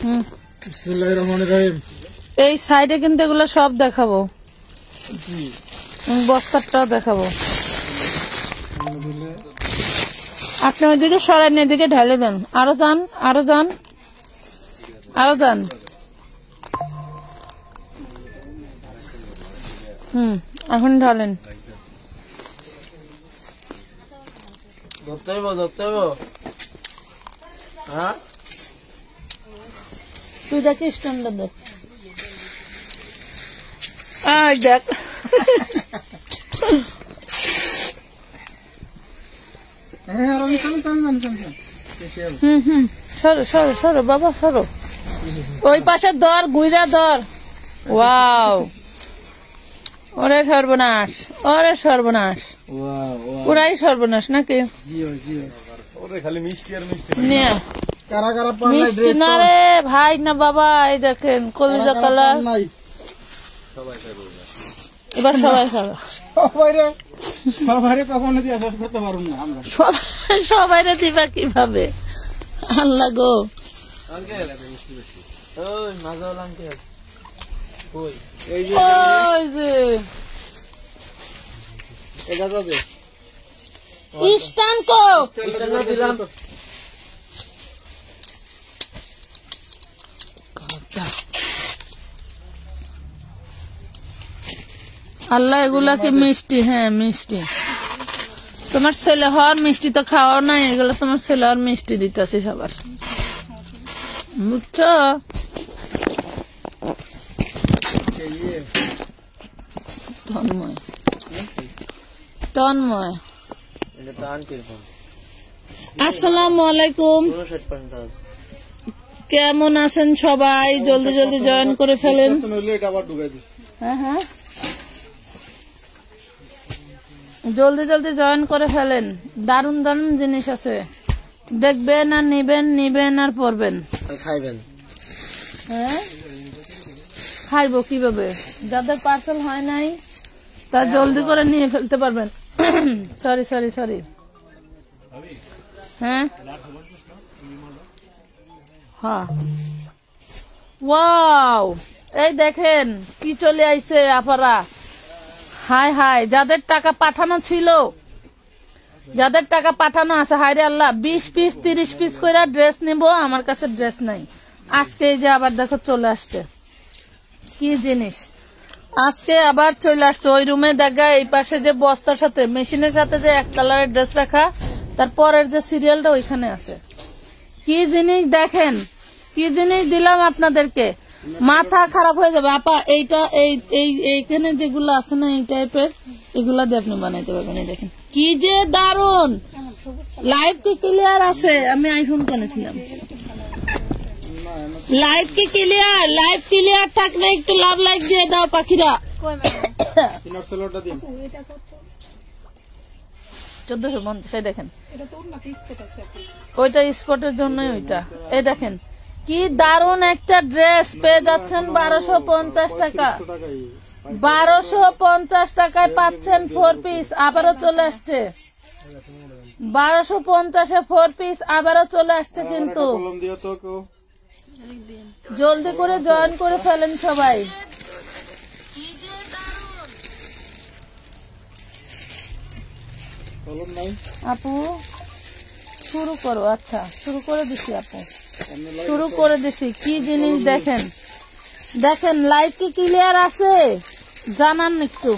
বিসমিল্লাহির রহমানির রহিম। এই সাইডে কিন্তু এগুলো সব দেখাবো, জি বস্তাটাও দেখাবো। আপনি ওইদিকে সরাই এদিকে ঢালে দেন, আরো যান আরো যান আরো যান। এখন ঢালেন। তুই দেখি স্ট্যান্ডার্ড দেখ, দেখ সরো সরো সরো বাবা সরো, ওই পাশে দর গুইরা দর। ওয়াও, ওরে সর্বনাশ, ওরে সর্বনাশ, পুরাই সর্বনাশ নাকি? মিষ্টি না রে ভাই না বাবা, এই দেখেন কলিজা কালার। এবার সবাই খাবে, সবাই দিবা কিভাবে? আল্লাহ গো, আল্লাহ এগুলা কি মিষ্টি? হ্যাঁ মিষ্টি। তোমার ছেলে হওয়ার মিষ্টি তো খাওয়াও নাই, এগুলো তোমার ছেলে হওয়ার মিষ্টি দিতেছি সবার, বুঝছো? তন্ময় তন্ময় আসসালামু আলাইকুম, কেমন আছেন সবাই? জলদি জলদি জয়েন করে ফেলেন। হ্যাঁ হ্যাঁ, জলদি জলদি জয়েন করে ফেলেন। দারুন দারুন জিনিস আছে, দেখবেন আর নিবেন, নিবেন আর পড়বেন, খাইবেন। হ্যাঁ খাইবো কিভাবে? যাদের পার্সেল হয় নাই তা জলদি করে নিয়ে ফেলতে পারবেন। Sorry sorry sorry. হ্যাঁ হ্যাঁ, ওয়াও, এই দেখেন কি চলে আইছে আপারা। হাই হাই, যাদের টাকা পাঠানো ছিল, যাদের টাকা পাঠানো আছে, হাই রে আল্লাহ, 20 পিস 30 পিস করে ড্রেস নিব, আমার কাছে ড্রেস নাই। আজকে এই যে আবার দেখো চলে আসছে, কি জিনিস আজকে আবার চলে আসছে। ওই রুমে দেখা, এই পাশে যে বস্তার সাথে মেশিনের সাথে যে এক কালারের ড্রেস রাখা, তারপরের যে সিরিয়ালটা ওইখানে আছে। কি জিনিস দেখেন, কি জিনিস দিলাম আপনাদেরকে, মাথা খারাপ হয়ে যাবে আপা। এইটা এইখানে যেগুলো আছে না এই টাইপের, এগুলা দিয়ে আপনি বানাইতে পারবেন। এই দেখেন কি যে দারুন। লাইভ কি ক্লিয়ার আছে? আমি আইফোন কিনেছিলাম। লাইভ কি ক্লিয়ার? লাইভ ক্লিয়ার থাকলে একটু লাভ লাইক দিয়ে দাও পাখিরা। 1450 দেখেন, ওইটা স্পটের জন্যই ওইটা। এই দেখেন কি দারুন একটা ড্রেস পেয়ে যাচ্ছেন 1250 টাকা। 1250 টাকায় পাচ্ছেন 4 পিস, আবারও চলে আসছে 1250-এ 4 পিস, আবারও চলে আসছে। কিন্তু জলদি করে জয়েন করে ফেলেন সবাই। আপু শুরু করো। আচ্ছা শুরু করে দিছি আপু, শুরু করে দিছি। কি জিনিস দেখেন, দেখেন লাইভ কি ক্লিয়ার আছে জানান একটু,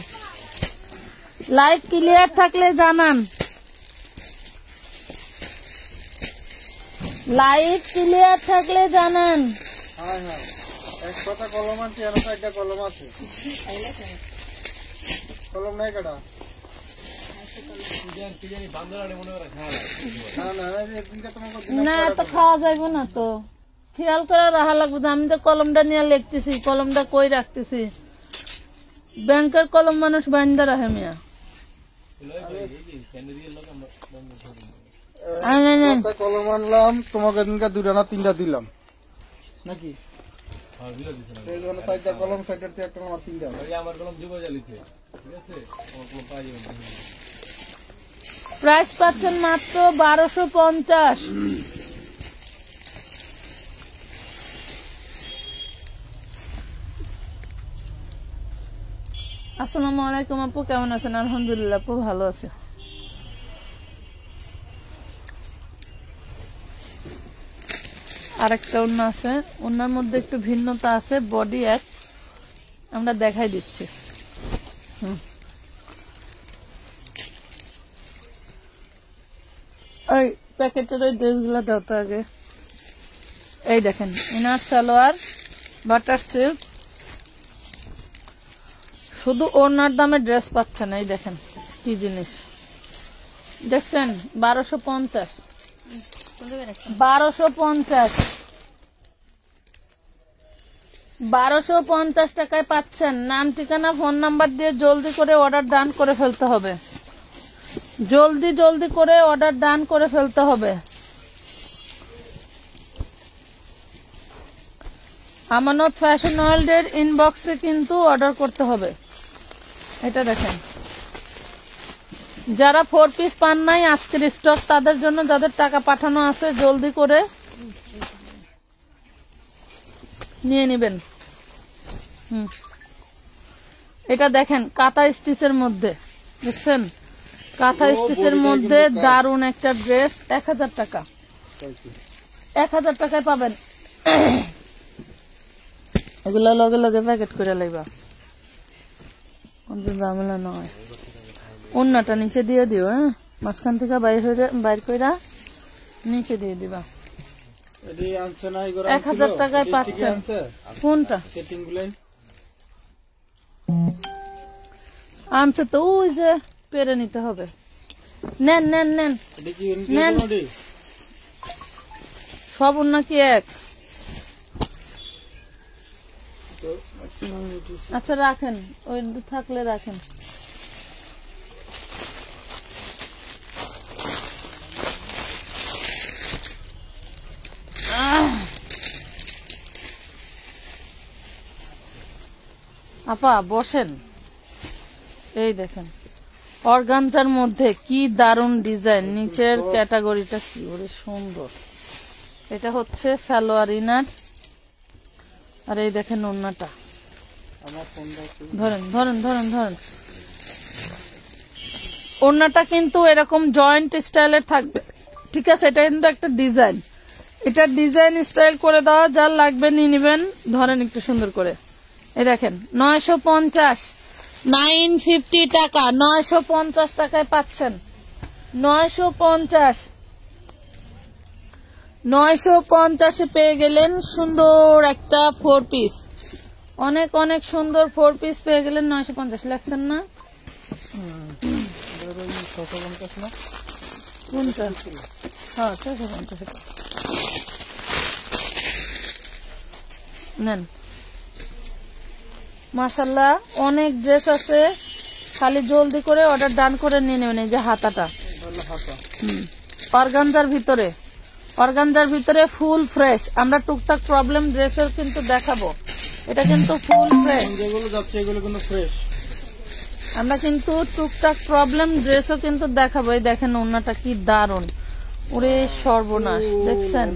লাইভ ক্লিয়ার থাকলে জানান, লাইভ ক্লিয়ার থাকলে জানান। কলম আছে, কলম আছে, কলম নাই কাটা। না তো খাওয়া যাইব না তো, খেয়াল করে রাখা লাগবে। আমি তো কলমটা নিয়ে লিখতেছি, কলমটা কই রাখতেছি? ব্যাংকের কলম মানুষ বান্ধা রাখে মিয়া। কলম আনলাম তোমাকে, দিনকে 2টা না 3টা দিলাম নাকি? কলম প্রাইস পাচ্ছেন মাত্র 1250। আসসালামু আলাইকুম আপু, কেমন আছেন? আলহামদুলিল্লাহ আপু ভালো আছে। আরেকটা ওড়না আছে, ওড়নার মধ্যে একটু ভিন্নতা আছে, বডি এক, আমরা দেখাই দিচ্ছি। ওই প্যাকেটের ওই ড্রেসগুলো দাও তো আগে। এই দেখেন ইনার সালোয়ার বাটার সিল্ক, শুধু ওড়নার দামে ড্রেস পাচ্ছেন। এই দেখেন কি জিনিস দেখছেন, 1250 1250 টাকায় পাচ্ছেন। নাম ঠিকানা ফোন নাম্বার দিয়ে জলদি করে অর্ডার ডান করে ফেলতে হবে, জলদি করে অর্ডার ডান করে ফেলতে হবে। আমানত ফ্যাশন ওয়ার্ল্ডের ইনবক্সে কিন্তু অর্ডার করতে হবে। এটা দেখেন, যারা 4 পিস পান নাই আজকের স্টক, তাদের জন্য, যাদের টাকা পাঠানো আছে জলদি করে নিয়ে নেবেন। এটা দেখেন কাঁথা স্টিচের মধ্যে, দেখছেন কাঁথা স্টিচের মধ্যে দারুন একটা ড্রেস, 1000 টাকা, 1000 টাকায় পাবেন। এগুলা লগে লগে প্যাকেট করে লাইবা, ঝামেলা নয়। ওড়নাটা নিচে দিয়ে দিও, হ্যাঁ মাঝখান থেকে বাইর কইরা নিচে দিয়ে দিবা। 1000 টাকায় পাচ্ছেন। কোনটা আনছে তো? ওই যে পেরে নিতে হবে। নেন নেন নেন নেন, সব ওড়না কি এক? আচ্ছা রাখেন, ওই থাকলে রাখেন। আপা বসেন, এই দেখেন অর্গানজার মধ্যে কি দারুন ডিজাইন, নিচের ক্যাটাগরিটা কি ওরে সুন্দর। এটা হচ্ছে সালোয়ার ইনার, আর এই দেখেন ওড়নাটা। ধরেন ধরেন ধরেন ধরেন, ওড়নাটা কিন্তু এরকম জয়েন্ট স্টাইলের থাকবে, ঠিক আছে? এটা কিন্তু একটা ডিজাইন, এটা ডিজাইন স্টাইল করে দেওয়া, যার লাগবে নিয়ে নিবেন। ধরেন একটু সুন্দর করে, এই দেখেন 950, 950 টাকা, 950 টাকায় পাচ্ছেন। 950, 950 পেয়ে গেলেন সুন্দর একটা 4 পিস, অনেক অনেক সুন্দর 4 পিস পেয়ে গেলেন। 950 লাগছেন না? কোনটা? হ্যাঁ 650 নেন। মাশাআল্লাহ অনেক ড্রেস আছে, খালি জলদি করে অর্ডার ডান করে নিয়ে নেবেন। এই যে হাতাটা অর্গানজার ভিতরে, অর্গানজার ভিতরে ফুল ফ্রেশ। আমরা টুকটাক প্রবলেম ড্রেসের কিন্তু দেখাবো, এটা কিন্তু ফুল ফ্রেশ, যেগুলো যাচ্ছে এগুলো কিন্তু ফ্রেশ। আমরা কিন্তু টুকটাক প্রবলেম ড্রেসও কিন্তু দেখাবো। এই দেখেন ওড়নাটা কি দারুন, ওরে সর্বনাশ, দেখছেন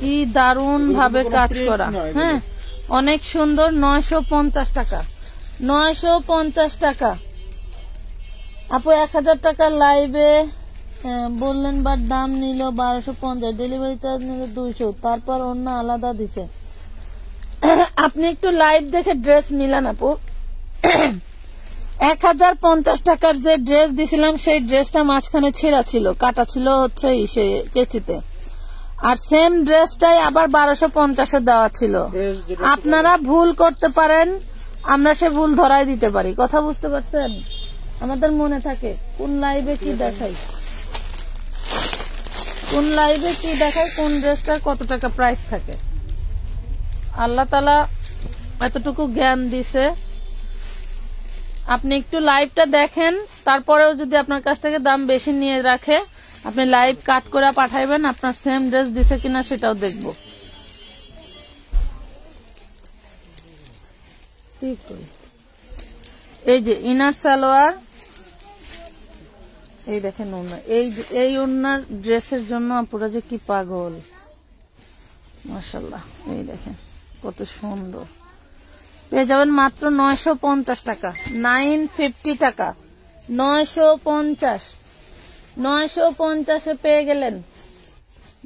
কি দারুন ভাবে কাজ করা। হ্যাঁ অনেক সুন্দর। 950 টাকা, 950 টাকা। আপু 1000 টাকা লাইভে বললেন, বাট দাম নিল 1250, ডেলিভারি চার্জ নিল 200, তারপর অন্য আলাদা দিছে। আপনি একটু লাইভ দেখে ড্রেস মিলান আপু। 1050 টাকার যে ড্রেস দিছিলাম সেই ড্রেসটা মাঝখানে ছেঁড়া ছিল, কাটা ছিল হচ্ছে কেচিতে, আর সেম ড্রেসটাই আবার 1250 দেওয়া ছিল। আপনারা ভুল করতে পারেন, আমরা সে ভুল ধরাই দিতে পারি, কথা বুঝতে পারছেন? আমাদের মনে থাকে কোন লাইভে কি দেখাই, কোন লাইভে কি দেখাই, কোন ড্রেসটার কত টাকা প্রাইস থাকে। আল্লাহ তাআলা এতটুকু জ্ঞান দিছে। আপনি একটু লাইভটা দেখেন, তারপরেও যদি আপনার কাছ থেকে দাম বেশি নিয়ে রাখে, আপনি লাইভ কাট করে পাঠাইবেন, আপনার সেম ড্রেস দিছে কিনা সেটাও দেখব। এই যে ইনার সালোয়ার, এই দেখেন ওড়না, এই ওড়নার ড্রেসের জন্য আপুরা যে কি পাগল, মাশাআল্লাহ। এই দেখেন কত সুন্দর, পেয়ে যাবেন মাত্র 950 টাকা, 950 টাকা, 950 পেয়ে গেলেন।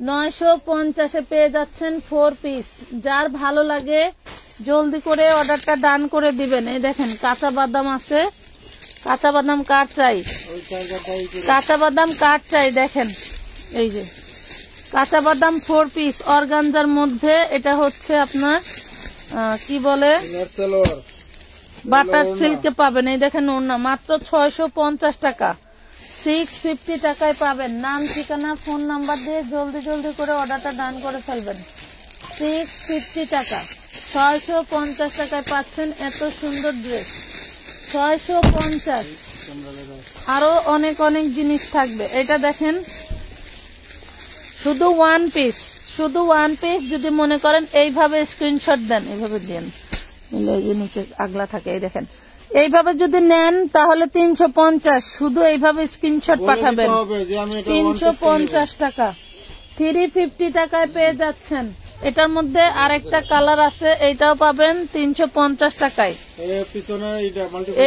950 পেয়ে যাচ্ছেন 4 পিস। যার ভালো লাগে জলদি করে অর্ডারটা ডান করে দিবেন। এই দেখেন কাঁচা বাদাম আছে, কাঁচা বাদাম কার চাই, কাঁচা বাদাম কার চাই দেখেন, এই যে কাঁচা বাদাম 4 পিস অর্গানজার মধ্যে। এটা হচ্ছে আপনার কি বলে বাটার সিল্কে পাবেন। এই দেখেন ওড়না মাত্র 650 টাকা, 650 টাকায় পাবেন। নাম ঠিকানা ফোন নাম্বার দিয়ে জলদি জলদি করে অর্ডারটা ডান করে ফেলবেন। 650 টাকা, 650 টাকায় পাচ্ছেন এত সুন্দর ড্রেস। 650। আরো অনেক অনেক জিনিস থাকবে। এটা দেখেন শুধু 1 পিস, শুধু 1 পিস। যদি মনে করেন এইভাবে স্ক্রিনশট দেন, এইভাবে দেন, নিচে আগলা থাকে। এই দেখেন এইভাবে যদি নেন তাহলে 350, শুধু এইভাবে স্ক্রিনশট পাঠাবেন। 350 টাকা, 350 টাকায় পেয়ে যাচ্ছেন। এটার মধ্যে আরেকটা কালার আছে, এইটাও পাবেন 350 টাকায়।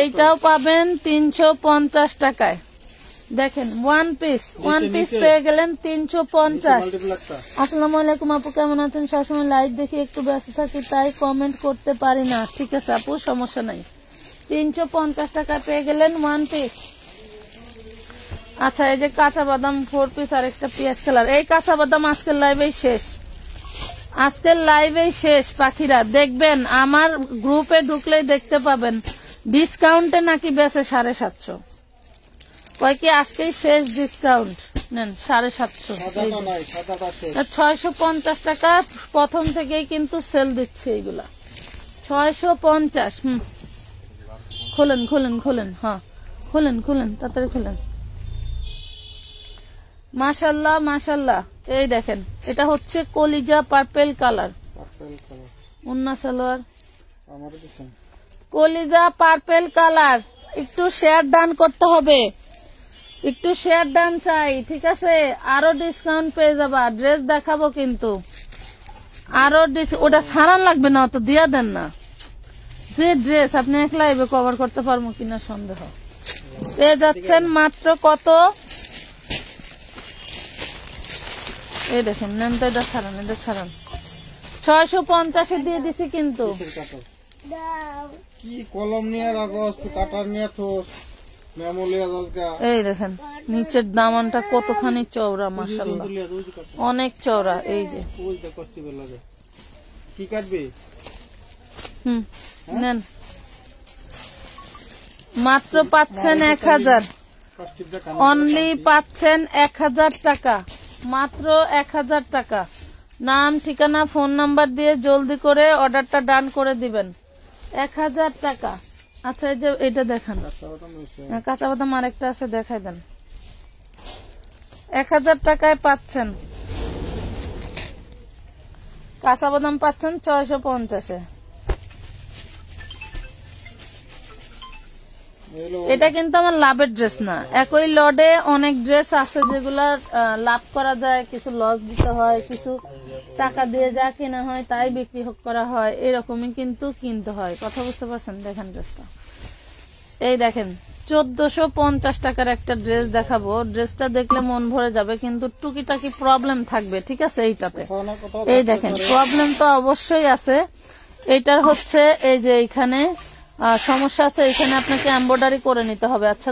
এইটাও পাবেন 350 টাকায়। দেখেন 1 পিস, 1 পিস পেয়ে গেলেন 350। আসসালামু আলাইকুম আপু, কেমন আছেন? সবসময় লাইভ দেখি, একটু ব্যস্ত থাকি তাই কমেন্ট করতে পারি না। ঠিক আছে আপু, সমস্যা নাই। 350 টাকা পেয়ে গেলেন 1 পিস। আচ্ছা এই যে কাঁচা বাদাম 4 পিস আর একটা পিয়াজ কালার। এই কাঁচা বাদাম আজকের লাইভেই শেষ, আজকের লাইভেই শেষ। পাখিরা দেখবেন, আমার গ্রুপে ঢুকলেই দেখতে পাবেন ডিসকাউন্টে নাকি বেচে 750। কয় কি আজকেই শেষ ডিসকাউন্ট, নেন 750। 650 টাকা প্রথম থেকেই কিন্তু সেল দিচ্ছে এইগুলা। 650। খোলেন খোলেন খোলেন, হ্যাঁ খোলেন খোলেন, তাড়াতাড়ি খোলেন। মাশাল্লাহ মাশাল্লাহ। এই দেখেন এটা হচ্ছে কলিজা পার্পেল কালার, উন্না সালোয়ার, কলিজা পার্পেল কালার। একটু শেয়ার ডান করতে হবে, একটু শেয়ার ডান চাই, ঠিক আছে? আরো ডিসকাউন্ট পেয়ে যাবা। ড্রেস দেখাবো কিন্তু আরো ওটা সারান লাগবে না, অত দিয়া দেন না। যে ড্রেস আপনি এক লাইভে কভার করতে পারবো কিনা সন্দেহ। পেয়ে যাচ্ছেন মাত্র কত, এই দেখেন, নেন তো এটা ছাড়ান, এটা ছাড়ান। 650 দিয়ে দিছি কিন্তু। কলম নিয়ে রাখো, কাটার নিয়ে এই দেখেন নিচের দামানটা কতখানি চওড়া, মাশাআল্লাহ অনেক চওড়া। এই যে কি কাটবে, নেন। মাত্র পাচ্ছেন 1000, অনলি পাচ্ছেন 1000 টাকা, মাত্র 1000 টাকা। নাম ঠিকানা ফোন নাম্বার দিয়ে জলদি করে অর্ডারটা ডান করে দিবেন। 1000 টাকা। আচ্ছা এই যে এটা দেখান, কাঁচা বাদাম আরেকটা আছে, দেখাই দেন। 1000 টাকায় পাচ্ছেন কাঁচা বাদাম, পাচ্ছেন 650-এ। এটা কিন্তু আমার লাভের ড্রেস না। একই লডে অনেক ড্রেস আছে যেগুলা লাভ করা যায়, কিছু লস দিতে হয়, কিছু টাকা দিয়ে যা কেনা হয় তাই বিক্রি করা হয়, এরকমই কিন্তু কিনতে হয়। কথা বুঝতে পারছেন? দেখেন ড্রেসটা, এই দেখেন 1450 টাকার একটা ড্রেস দেখাবো। ড্রেসটা দেখলে মন ভরে যাবে, কিন্তু টুকিটাকি প্রবলেম থাকবে, ঠিক আছে? এইটাতে এই দেখেন প্রবলেম তো অবশ্যই আছে। এটার হচ্ছে এই যে এখানে সমস্যা আছে, এখানে আপনাকে এমব্রয়ডারি করে নিতে হবে। আচ্ছা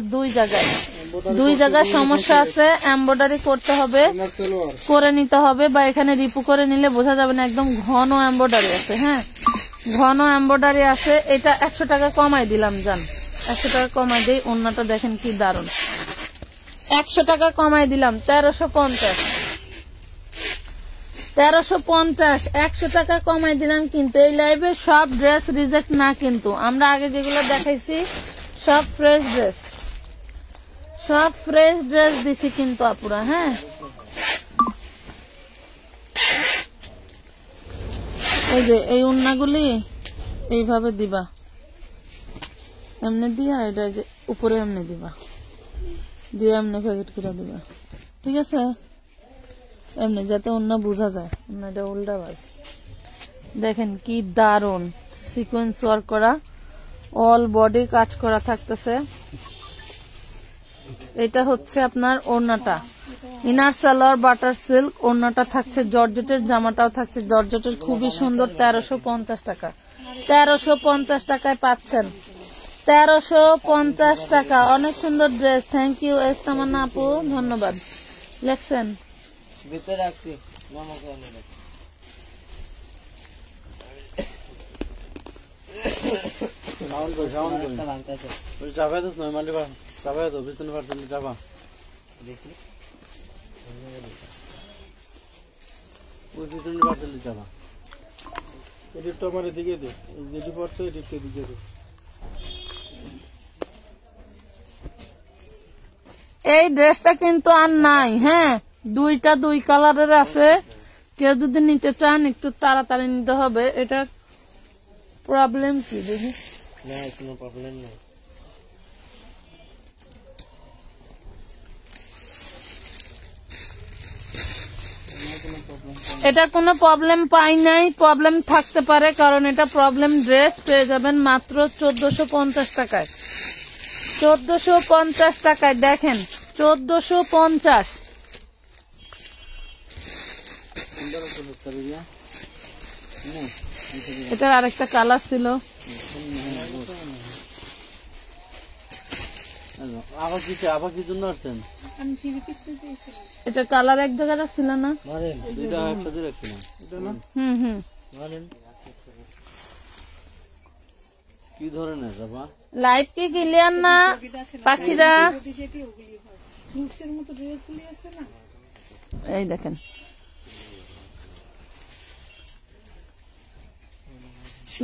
দুই জায়গায় সমস্যা আছে, এমব্রয়ডারি করতে হবে, করে নিতে হবে, বা এখানে রিপু করে নিলে বোঝা যাবে না। একদম ঘন এমব্রয়ডারি আছে, হ্যাঁ ঘন এমব্রয়ডারি আছে। এটা 100 টাকা কমাই দিলাম, জান 100 টাকা কমাই দিই। ওন্নাটা দেখেন কি দারুন, 100 টাকা কমাই দিলাম, 1350। 100 টাকা কমাই দিলাম। কিন্তু এই লাইভে সব ড্রেস রিজেক্ট না, কিন্তু আমরা আগে যেগুলো দেখাইছি সব ফ্রেশ ড্রেস, সব ফ্রেশ ড্রেস দিছি কিন্তু আপুরা। হ্যাঁ এই যে এই উন্নাগুলি এইভাবে দিবা, এমনি দিয়া এটা যে উপরে এমনি দিবা, দিয়ে এমনি প্যাকেট করে দিবা, ঠিক আছে? এমনি যাতে অন্য বোঝা যায়, অন্যটা উল্টা বাজ। দেখেন কি দারুন সিকোয়েন্স ওয়ার্ক করা, অল বডি কাজ করা থাকতেছে। এটা হচ্ছে আপনার ওড়নাটা, ইনার সালোয়ার বাটার সিল্ক, ওড়নাটা থাকছে জর্জেটের, জামাটাও থাকছে জর্জেটের, খুবই সুন্দর। 1350 টাকা, 1350 টাকায় পাচ্ছেন, 1350 টাকা। অনেক সুন্দর ড্রেস। থ্যাংক ইউ এস্তামান্না আপু, ধন্যবাদ। লেখছেন ভিতরে রাখছি এডিটটা আমার এদিকে দে, যেটি পড়ছে এডিটকে দিকে দে। এই ড্রেসটা কিন্তু আর নাই, হ্যাঁ, দুইটা দুই কালারের আছে। কেউ যদি নিতে চান একটু তাড়াতাড়ি নিতে হবে। এটা প্রবলেম কি দেখি? না, কোনো প্রবলেম নেই। এটা কোনো প্রবলেম পাই নাই, প্রবলেম থাকতে পারে, কারণ এটা প্রবলেম ড্রেস। পেয়ে যাবেন মাত্র 1450 টাকায়, 1450 টাকায়। দেখেন 1450। এটার আরেকটা কালার ছিল, আবার কি জন্য আসছেন? এটা কালার এক জায়গায় রাখছিল না? কি ধরনের লাইভ কি ক্লিয়ার না পাখিরা? এই দেখেন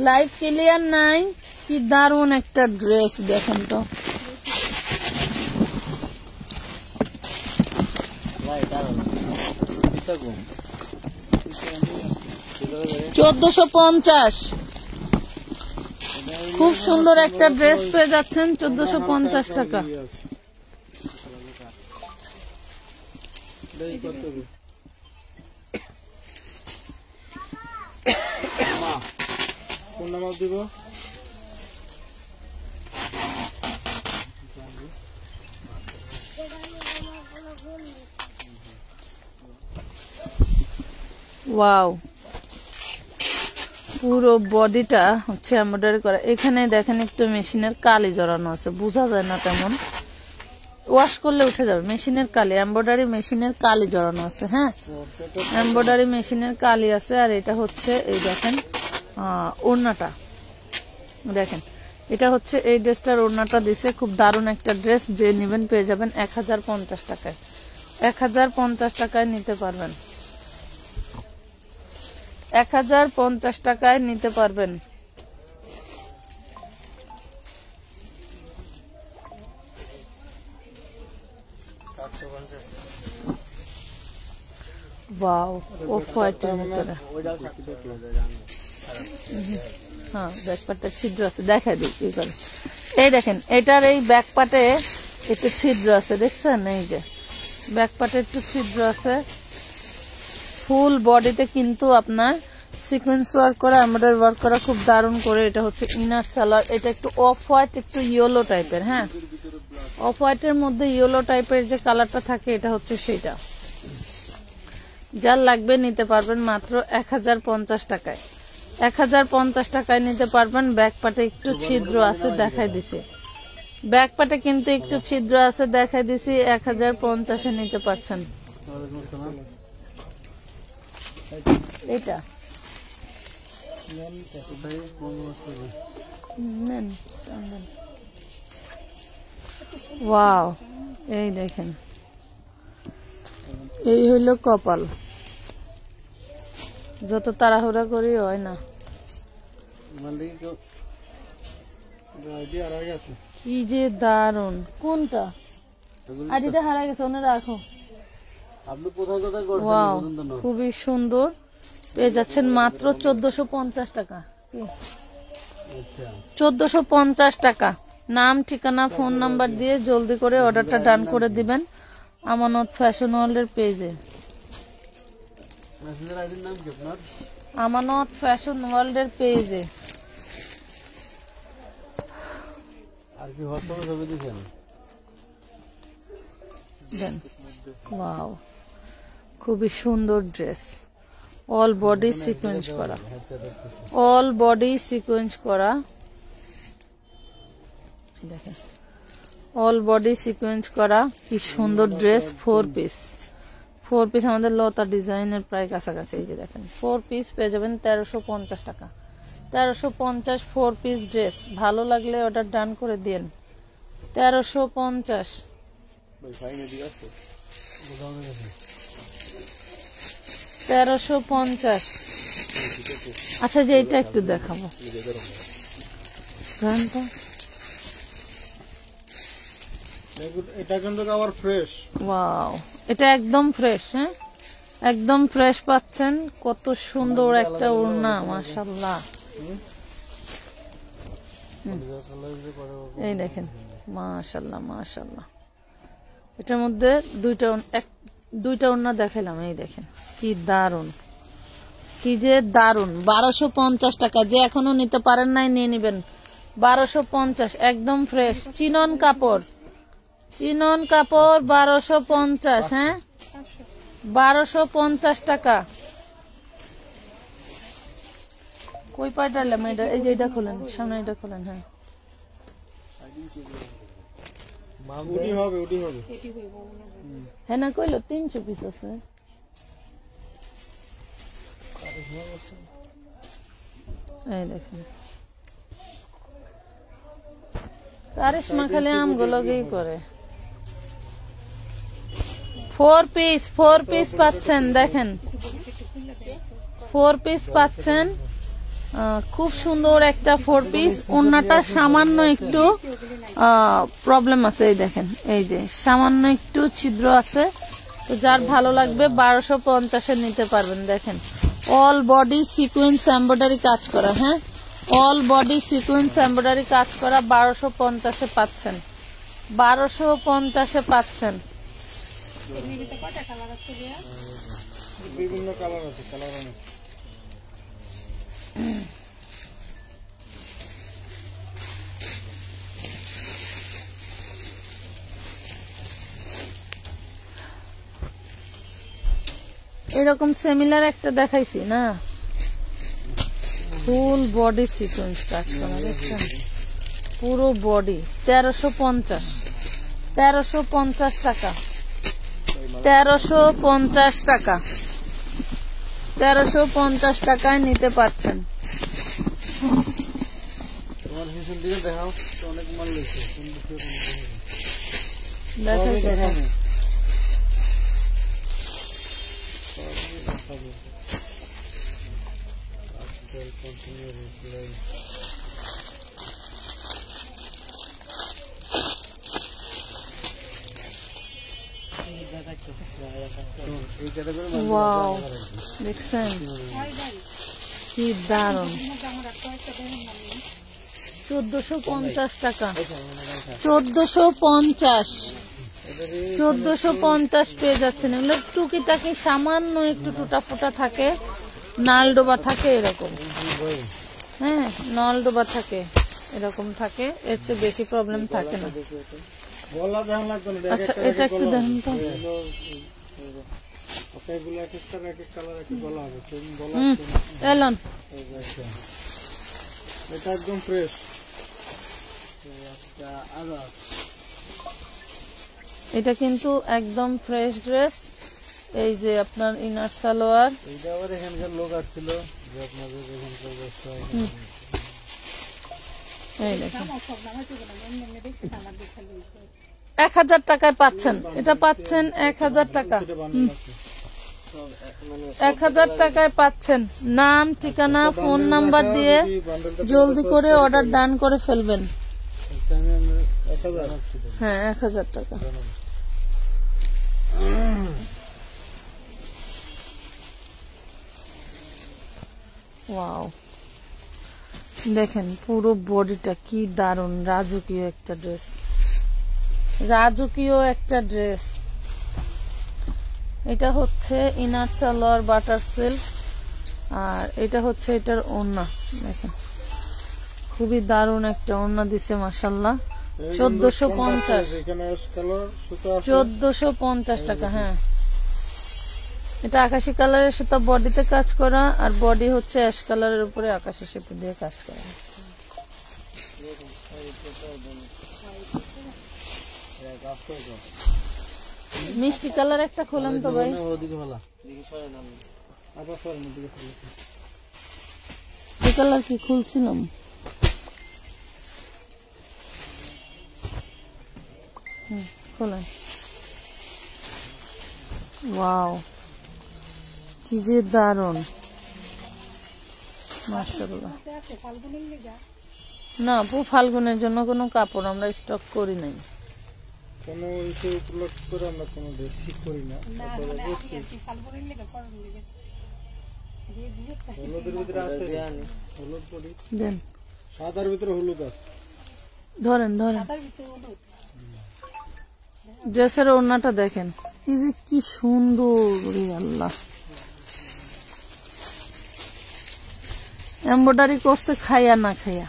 লাইভ ক্লিয়ার নাই, কি দারুণ একটা ড্রেস। দেখেন তো 1450। খুব সুন্দর একটা ড্রেস পেয়ে যাচ্ছেন 1450 টাকা। কোন নাম দিব? ওয়াও, পুরো বডিটা হচ্ছে এমব্রয়ডারি করা। এখানে দেখেন একটু মেশিনের কালি জড়ানো আছে, বোঝা যায় না তেমন, ওয়াশ করলে উঠে যাবে। মেশিনের কালি, এমব্রয়ডারি মেশিনের কালি জড়ানো আছে। হ্যাঁ, এমব্রয়ডারি মেশিনের কালি আছে। আর এটা হচ্ছে এই দেখেন ওড়নাটা, দেখেন এটা হচ্ছে এই ড্রেসটার ওড়নাটা দিছে। খুব দারুণ একটা ড্রেস, যে নেবেন পেয়ে যাবেন 1050 টাকায়। 1050 টাকায় নিতে পারবেন, 1050 টাকায় নিতে পারবেন। ওয়াও, অফ হোয়াইটের ভিতরে। হ্যাঁ, ব্যাক পার্টে ছিদ্র আছে, দেখাই দিই কি করে। এই দেখেন এটার এই ব্যাক পার্টে একটু ছিদ্র আছে, দেখছেন? এই যে ব্যাক পার্টে একটু ছিদ্র আছে। ফুল বডিতে কিন্তু আপনার সিকোয়েন্স ওয়ার্ক করা, এমব্রয়ডারি ওয়ার্ক করা, খুব দারুণ করে। এটা হচ্ছে ইনার সালোয়ার। এটা একটু অফ হোয়াইট, একটু ইয়েলো টাইপের। হ্যাঁ, অফ হোয়াইটের মধ্যে ইয়েলো টাইপের যে কালারটা থাকে, এটা হচ্ছে সেটা। যার লাগবে নিতে পারবেন মাত্র 1050 টাকায়। 1050 টাকায় নিতে পারবেন। ব্যাক পাটে একটু ছিদ্র আছে, দেখাই দিছি। ব্যাক পাটে কিন্তু একটু ছিদ্র আছে, দেখাই দিছি। 1050-এ নিতে পারছেন। এটা ওয়াও, এই দেখেন, এই হইল কপাল। যত তাড়াহুড়া করি হয় না। কি যে দারুন! কোনটা আইডিটা হারা গেছে, ওনে রাখো। ওয়াও, খুবই সুন্দর। পেয়ে যাচ্ছেন মাত্র 1450 টাকা। 1450 টাকা। নাম, ঠিকানা, ফোন নাম্বার দিয়ে জলদি করে অর্ডারটা ডান করে দিবেন আমানত ফ্যাশন ওয়ার্ল্ডের পেজে। আমানত ফ্যাশন ওয়ার্ল্ডের পেজে দেন ওয়াও খুবই সুন্দর ড্রেস অল বডি সিকোয়েন্স করা অল বডি সিকোয়েন্স করা দেখেন অল বডি সিকোয়েন্স করা কি সুন্দর ড্রেস 4 পিস আমাদের লতা ডিজাইনের প্রায় কাছাকাছি এই যে দেখেন 4 পিস পেয়ে যাবেন 1350 টাকা 1350 4 পিস ড্রেস ভালো লাগলে অর্ডার ডান করে দিন 1350 1350 আচ্ছা যে এটা একটু দেখাবো এটা কিন্তু আবার ফ্রেশ ওয়াও এটা একদম ফ্রেশ হ্যাঁ একদম ফ্রেশ পাচ্ছেন কত সুন্দর একটা ওড়না মাশাআল্লাহ এই দেখেন মাশাআল্লাহ মাশাআল্লাহ এটার মধ্যে দুইটা ওড়না দেখাইলাম এই দেখেন কি দারুন কি যে দারুন 1250 টাকা যে এখনো নিতে পারেন নাই নিয়ে নেবেন 1250 একদম ফ্রেশ চিনন কাপড় 1250 হ্যাঁ 1250 টাকা কই পাঠালাম এটা এই যে এটা খোলেন সামনে এটা খোলেন হ্যাঁ উটি হবে হ্যাঁ না কইলো 300 পিস আছে এই দেখেন কারিশমা খালি আমগুলো কি করে 4 পিস পাচ্ছেন দেখেন 4 পিস পাচ্ছেন খুব সুন্দর একটা 4 পিস ওন্নাটা সামান্য একটু প্রবলেম আছে এই দেখেন এই যে সামান্য একটু ছিদ্র আছে তো যার ভালো লাগবে 1250 এর নিতে পারবেন দেখেন অল বডি সিকোয়েন্স এমব্রয়ডারি কাজ করা হ্যাঁ অল বডি সিকোয়েন্স এমব্রয়ডারি কাজ করা 1250 এ পাচ্ছেন 1250 এ পাচ্ছেন বিভিন্ন কালার আছে কালার অনেক এরকম সিমিলার একটা দেখাইছি না ফুল বডি সিকোয়েন্স কাজ করা দেখছেন পুরো বডি 1350 টাকা 1350 টাকা 1350 টাকায় নিতে পারছেন তোমার হিসেব দিকে দেখাও অনেক মাল লইছে দেখাই ওয়াও দেখছেন কি দারুন 1450 টাকা 1450 পেয়ে যাচ্ছেন এগুলো টুকিটাকি সামান্য একটু টুটা ফুটা থাকে নালডোবা থাকে এরকম হ্যাঁ নালডোবা থাকে এরকম থাকে এর চেয়ে বেশি প্রবলেম থাকে না আচ্ছা এটা একটু দেখেন তো এলন এটা একদম ফ্রেশ এটা কিন্তু একদম ফ্রেশ ড্রেস এই যে আপনার ইনার সালোয়ার এইটা আবার এখানকার লোক আসছিল যে আপনাদের এখানকার ব্যবসায় এই দেখেন 1000 টাকায় পাচ্ছেন এটা পাচ্ছেন 1000 টাকা 1000 টাকায় পাচ্ছেন নাম ঠিকানা ফোন নাম্বার দিয়ে জলদি করে অর্ডার ডান করে ফেলবেন হ্যাঁ 1000 টাকা ওয়াও দেখেন পুরো বডিটা কি দারুন রাজকীয় একটা ড্রেস এটা হচ্ছে ইনার সালোয়ার বাটার সিল্ক আর এটা হচ্ছে এটার ওড়না দেখেন খুবই দারুন একটা ওড়না দিছে মাশাআল্লাহ 1450 এখানে কালার সুতা আছে 1450 টাকা। হ্যাঁ, এটা আকাশি কালারের সুতা, বডিতে কাজ করা, আর বডি হচ্ছে অ্যাশ কালারের উপরে আকাশি সুতো দিয়ে কাজ করা। মিষ্টি কালার একটা খোলেন তো ভাই। এই কালার কি খুলছিলাম? খোলেন। ওয়াও, কি যে দারুন, মাশাআল্লাহ। না আপু, ফাল্গুনের জন্য কোনো কাপড় আমরা স্টক করি নাই। কোনো ইস্যু উপলক্ষ করে আমরা কোনো ড্রেস করি না। হলুদের ভিতরে আছে, হলুদ পরি দেন, সাদার ভিতরে হলুদ আছে। ধরেন ধরেন, ড্রেসের ওড়নাটা দেখেন, এই যে কি সুন্দর রে আল্লাহ। এমব্রয়ডারি করছে খাইয়া না খাইয়া।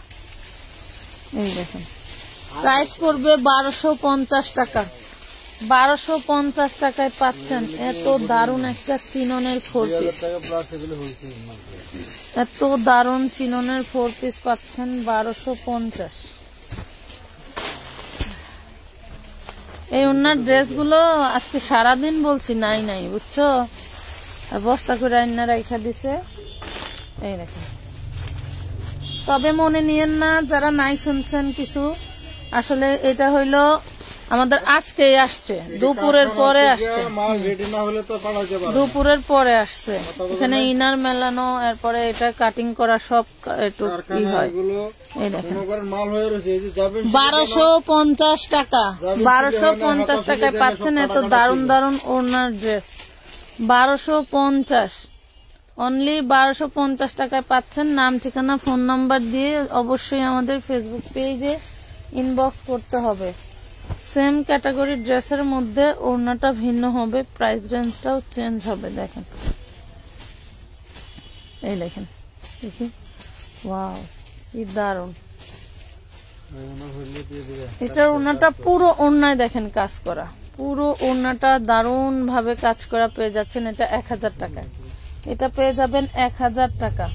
এই দেখেন, প্রাইস পড়বে 1250 টাকা। 1250 টাকায় পাচ্ছেন এত দারুন একটা চিননের 4 পিস। এত দারুন চিননের 4 পিস পাচ্ছেন 1250। এই ওনার ড্রেস গুলো আজকে সারাদিন বলছি নাই নাই, বুঝছো, আর বস্তা করে রান্না রাখা দিছে। এই দেখেন, তবে মনে নিয়েন না যারা নাই শুনছেন কিছু, আসলে এটা হইলো আমাদের আজকেই আসছে, দুপুরের পরে আসছে, দুপুরের পরে আসছে। এখানে ইনার মেলানো, এরপরে এটা কাটিং করা, সব একটু ই হয়। এই দেখেন, 1250 টাকা। 1250 টাকায় পাচ্ছেন এত দারুন দারুন ওড়নার ড্রেস। 1250 অনলি, 1250 টাকায় পাচ্ছেন। নাম, ঠিকানা, ফোন নাম্বার দিয়ে অবশ্যই আমাদের ফেসবুক পেজে ইনবক্স করতে হবে। সেম ক্যাটাগরি ড্রেসের মধ্যে ওড়নাটা ভিন্ন হবে, প্রাইস রেঞ্জটাও চেঞ্জ হবে। দেখেন, এই দেখেন, দেখি, ওয়াও কি দারুন। এটার ওড়নাটা পুরো ওড়নায় দেখেন কাজ করা, পুরো ওড়নাটা দারুন ভাবে কাজ করা পেয়ে যাচ্ছেন। এটা 1000 টাকা, এটা পেয়ে যাবেন 1000 টাকা।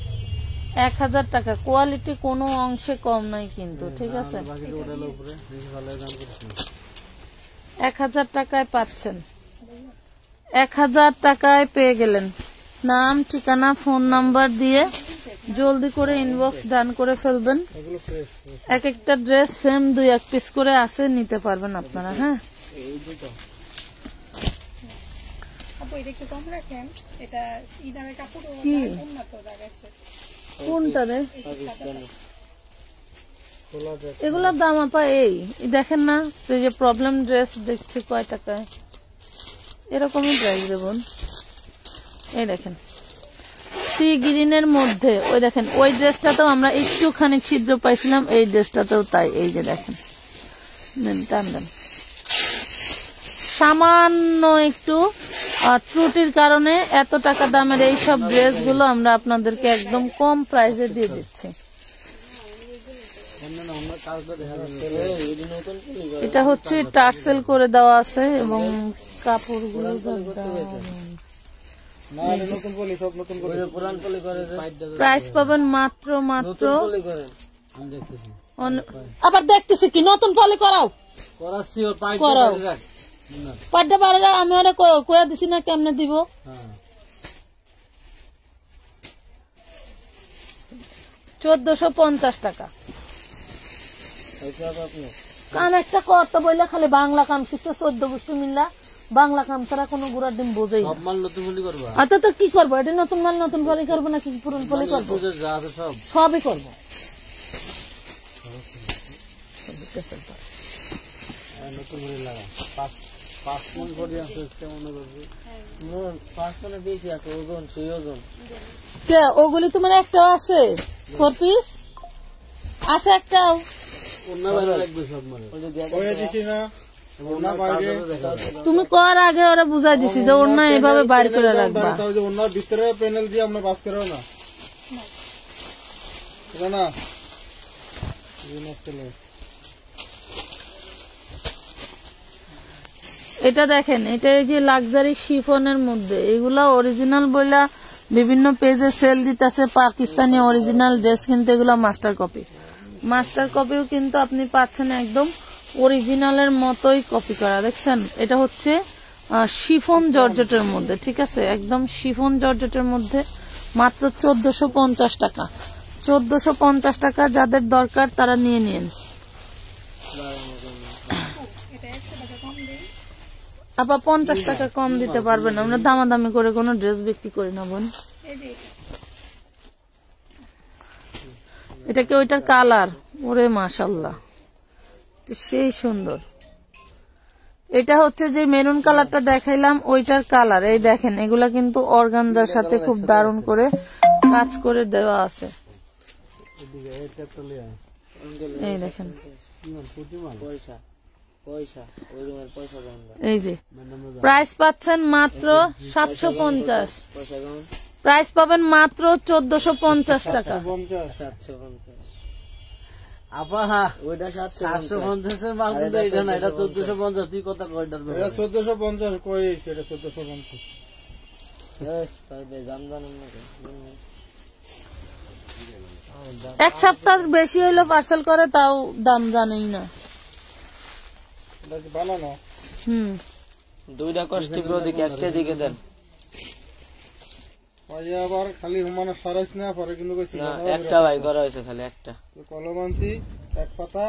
1000 টাকা, কোয়ালিটি কোনো অংশে কম নাই কিন্তু, ঠিক আছে। 1000 টাকায় পাচ্ছেন, 1000 টাকায় পেয়ে গেলেন। নাম, ঠিকানা, ফোন নাম্বার দিয়ে জলদি করে ইনবক্স ডান করে ফেলবেন। এক একটা ড্রেস সেম 2-1 পিস করে আছে, নিতে পারবেন আপনারা। হ্যাঁ, কোনটা রে? এগুলোর দাম আপা এই দেখেন না, এই যে প্রবলেম ড্রেস দেখছি কয় টাকায়, এরকমই প্রাইস দেবেন। এই দেখেন, সি গ্রিনের মধ্যে, ওই দেখেন ওই ড্রেসটাতেও আমরা একটুখানি ছিদ্র পাইছিলাম, এই ড্রেসটাতেও তাই। এই যে দেখেন, টান দেন, সামান্য একটু ত্রুটির কারণে এত টাকা দামের এই সব ড্রেসগুলো আমরা আপনাদেরকে একদম কম প্রাইসে দিয়ে দিচ্ছি। এটা হচ্ছে টার্সেল করে দেওয়া আছে এবং কাপড়গুলো প্রাইস পাবেন মাত্র মাত্র। আবার দেখতেছি কি নতুন পলি করাও, করাও পাড্ডা বারোটা আমি ওরা কয়া দিছি না, কেমনে দিব। 1450 টাকা। কাম একটা করতে বললে খালি বাংলা কাম শিখছে, 14 বস্তু মিল্লা বাংলা কাম ছাড়া কোনো গুড়ার ডিম বোঝাই না। আচ্ছা তো কি করবো, এটা নতুন মাল নতুন পলি করবো নাকি পুরন পলি করবো? সবই করবো। ওগুলি তোমার একটাও আছে? 4 পিস আছে একটাও? তুমি কর আগে ওরা বুঝাই দিছি যে ওর না এইভাবে বাইর করে রাখবা। ওনার ভিতরে প্যানেল দিয়ে আমরা বাস করো না, না এটা দেখেন, এটা এই যে লাক্সারি শিফনের মধ্যে, এগুলা অরিজিনাল বইলা বিভিন্ন পেজে সেল দিতেছে পাকিস্তানি অরিজিনাল ড্রেস, কিন্তু এগুলা মাস্টার কপি। মাস্টার কপিও কিন্তু আপনি পাচ্ছেন একদম অরিজিনালের মতোই কপি করা। দেখছেন, এটা হচ্ছে শিফন জর্জেটের মধ্যে, ঠিক আছে, একদম শিফন জর্জেটের মধ্যে, মাত্র 1450 টাকা। 1450 টাকা, যাদের দরকার তারা নিয়ে নিন। আপা 50 টাকা কম দিতে পারবেন? আমরা দামাদামি করে কোনো ড্রেস বিক্রি করি না বোন। এটা কি ওইটার কালার? ওরে মাশাআল্লাহ, সেই সুন্দর। এটা হচ্ছে যে মেরুন কালারটা দেখাইলাম, ওইটার কালার। এই দেখেন, এগুলা কিন্তু অর্গানজার সাথে খুব দারুণ করে কাজ করে দেওয়া আছে। এই দেখেন, এই যে প্রাইস পাচ্ছেন মাত্র 750, প্রাইস পাবেন মাত্র 1450 টাকা। আপা ওইটা 750 এর মাল, কিন্তু এটা না, এটা 1450। তুই কথা কয়টার? এটা 1450 কই, সেটা 1450। এক সপ্তাহ বেশি হইলে পার্সেল করে, তাও দাম জানেই না। এটা কি ভালো না? দুইটা কষ্টি প্রদিকে একটা দিকে দেন। ভাই আবার খালি হুমানা সরাইছ না, পরে কিন্তু কইছি না, একটা ভাই করা হয়েছে, খালি একটা কলম আনছি, এক পাতা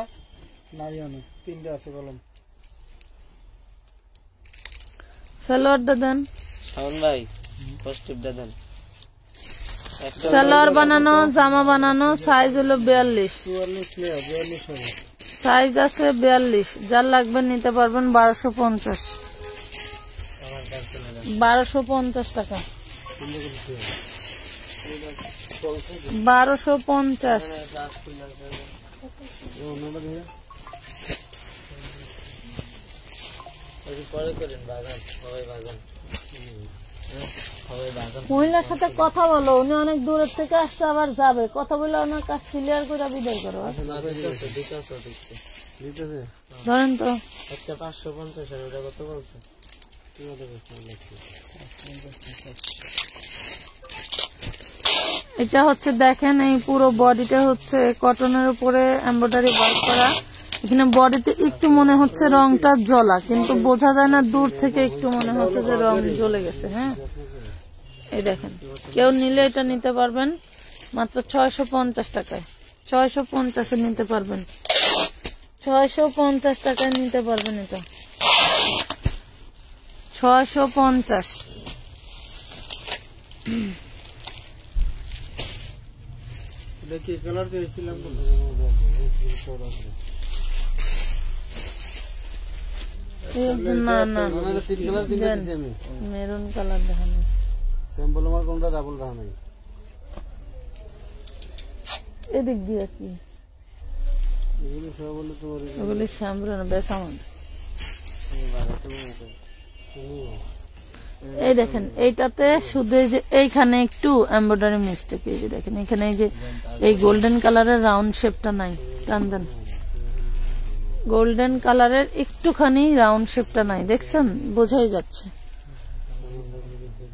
নাই আনে, 3টা আছে কলম। সালোয়ারটা দেন শাওন ভাই, কষ্টিটা দেন। সালোয়ার বানানো, জামা বানানো, সাইজ হলো 42, 42 হবে, সাইজ আছে 42। যার লাগবে নিতে পারবেন 1250, 1250 টাকা, 1250। মহিলার সাথে কথা বলো, উনি অনেক দূরের থেকে আসছে, আবার যাবে, কথা বলে ওনার কাজ ক্লিয়ার করে বিদায় করো। ধরেন তো একটা 550 আর ওটা কত বলছে? এটা হচ্ছে দেখেন, এই পুরো বডিটা হচ্ছে কটনের উপরে এমব্রয়ডারি ওয়ার্ক করা। এখানে বডিতে একটু মনে হচ্ছে রংটা জ্বলা, কিন্তু বোঝা যায় না, দূর থেকে একটু মনে হচ্ছে যে রং জ্বলে গেছে। হ্যাঁ, এই দেখেন, কেউ নিলে এটা নিতে পারবেন মাত্র 650 টাকায়। 650-এ নিতে পারবেন, 650 টাকায় নিতে পারবেন এটা, 650। এটা কি কালার দিয়েছিলাম? না না, মেরুন কালার দেখানো, স্যাম্পল আমার কোনটা ডাবল দেখা নাই। এদিক দিয়ে কি এগুলো সব বলে তোমার ওগুলি শ্যাম্পুর না, বেসামন। এই দেখেন, এইটাতে শুধু এই যে এইখানে একটু এমব্রয়ডারি মিস্টেক। এই যে দেখেন, এখানে এই যে এই গোল্ডেন কালারের রাউন্ড শেপটা নাই, টান দেন, গোল্ডেন কালারের একটুখানি রাউন্ড শেপটা নাই, দেখছেন, বোঝাই যাচ্ছে।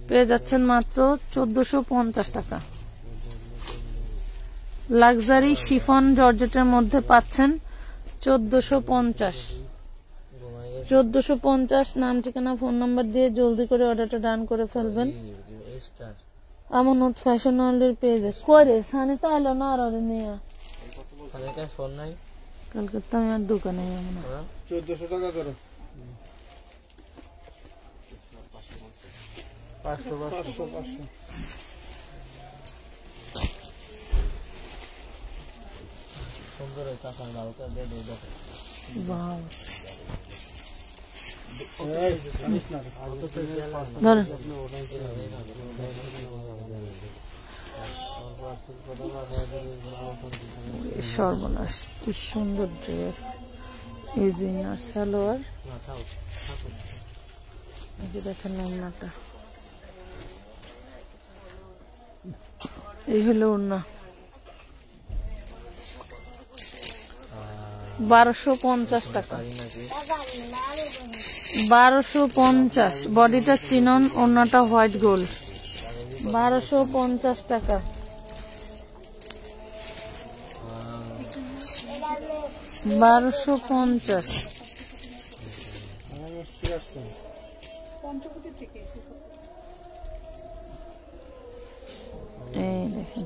পেয়ে যাচ্ছেন মাত্র 1450 টাকা। লাক্সারি শিফন জর্জেটের মধ্যে পাচ্ছেন 1450, 1450। নাম, ঠিকানা, ফোন নাম্বার দিয়ে জলদি করে অর্ডারটা ডান করে ফেলবেন। আমানত ফ্যাশন ওয়ার্ল্ডের পেজে করে সানি তো আলো না, আর নিয়ে ফোন নাই, কালকে তো আমি আর দোকানে 1400 টাকা করো, 500। সুন্দর চাষার লাউটা দিয়ে দিয়ে দেখো। ধরেন, সর্বনাশ, কি সুন্দর ড্রেস। ইজি না সালোয়ার, এই যে দেখেন ওড়নাটা, এই হলো ওড়না। 1250 টাকা। 1250 বডিটা চিনন, ওড়নাটা হোয়াইট গোল্ড। 1250 টাকা। $1250। এই দেখেন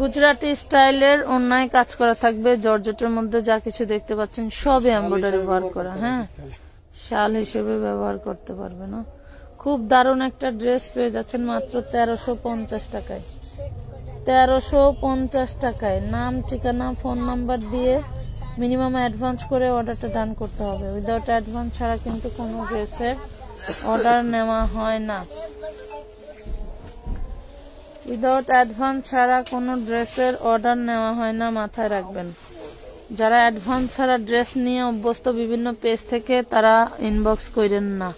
গুজরাটি স্টাইলের অন্যায় কাজ করা থাকবে, জর্জেটের মধ্যে যা কিছু দেখতে পাচ্ছেন সবই এমব্রয়ডারি ওয়ার্ক করা। হ্যাঁ, শাল হিসেবে ব্যবহার করতে পারবে না। খুব দারুণ একটা ড্রেস পেয়ে যাচ্ছেন মাত্র 1350 টাকায়। 1350 টাকায়। নাম, ঠিকানা, ফোন নাম্বার দিয়ে মিনিমাম অ্যাডভান্স করে অর্ডারটা ডান করতে হবে। উইদাউট অ্যাডভান্স ছাড়া কিন্তু কোনো ড্রেসের অর্ডার নেওয়া হয় না। উইদাউট অ্যাডভান্স ছাড়া কোনো ড্রেসের অর্ডার নেওয়া হয় না, মাথায় রাখবেন। যারা অ্যাডভান্স ছাড়া ড্রেস নিয়ে অভ্যস্ত বিভিন্ন পেজ থেকে, তারা ইনবক্স করেন না।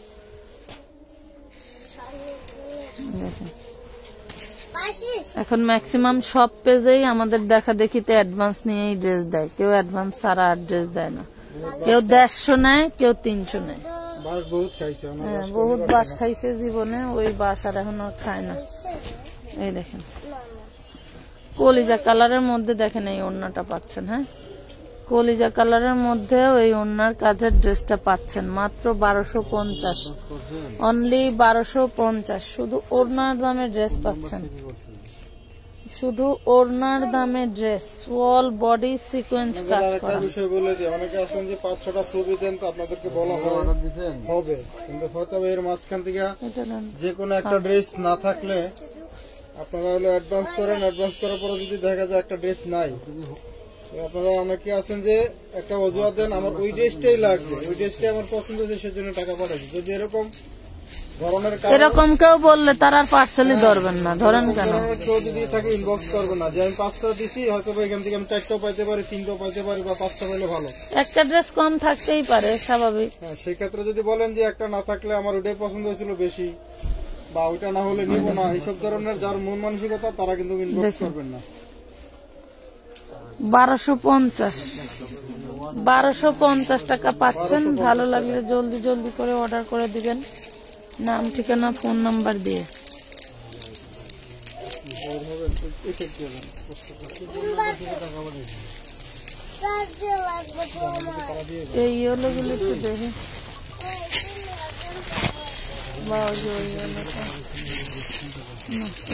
এখন ম্যাক্সিমাম সব পেজেই আমাদের দেখা দেখিতে অ্যাডভান্স নিয়েই ড্রেস দেয়। কেউ অ্যাডভান্স ছাড়া আর ড্রেস দেয় না। কেউ 150 নেয়, কেউ 300 নেয়। হ্যাঁ, বহুত বাস খাইছে জীবনে, ওই বাস আর এখন আর খায় না। এই দেখেন কলিজা কালারের মধ্যে দেখেন এই ওড়নাটা পাচ্ছেন। হ্যাঁ, কলিজা কালারের মধ্যে ওই ওড়নার কাজের ড্রেসটা পাচ্ছেন মাত্র 1250। অনলি 1250। শুধু ওড়নার দামে ড্রেস পাচ্ছেন, শুধু ওড়নার দামে ড্রেস। অল বডি সিকোয়েন্স কাজ করা। বিষয় বলে যে অনেকে আছেন যে 5-6টা ছবি দেন, তো আপনাদেরকে বলা হবে, কিন্তু হয়তো এর মাঝখান থেকে যে কোনো একটা ড্রেস না থাকলে আপনারা হলো অ্যাডভান্স করেন। অ্যাডভান্স করার পরে যদি দেখা যায় একটা ড্রেস নাই, আপনারা অনেকে আছেন যে একটা অজুহাত দেন, আমার ওই ড্রেসটাই লাগবে, ওই ড্রেসটাই আমার পছন্দ হয়েছে, সেজন্য টাকা পাঠাচ্ছি। যদি এরকম কেউ বললে তার আর পার্সেলই ধরবেন না। ধরেন কেন? কেউ যদি থাকে ইনবক্স করবে না যে আমি 5টা দিছি, হয়তো এখান থেকে আমি 4টাও পাইতে পারি, 3টাও পাইতে পারি, বা 5টা পাইলে ভালো। একটা ড্রেস কম থাকতেই পারে, স্বাভাবিক। হ্যাঁ, সেক্ষেত্রে যদি বলেন যে একটা না থাকলে আমার ওইটাই পছন্দ হয়েছিল বেশি, বা ওইটা না হলে নিব না, এইসব ধরনের যার মন মানসিকতা, তারা কিন্তু ইনবক্স করবেন না। 1250 টাকা পাচ্ছেন। ভালো লাগলে জলদি জলদি করে অর্ডার করে দিবেন, নাম, ঠিকানা, ফোন নাম্বার দিয়ে। এই ইয়েলোগুলো একটু দেখি।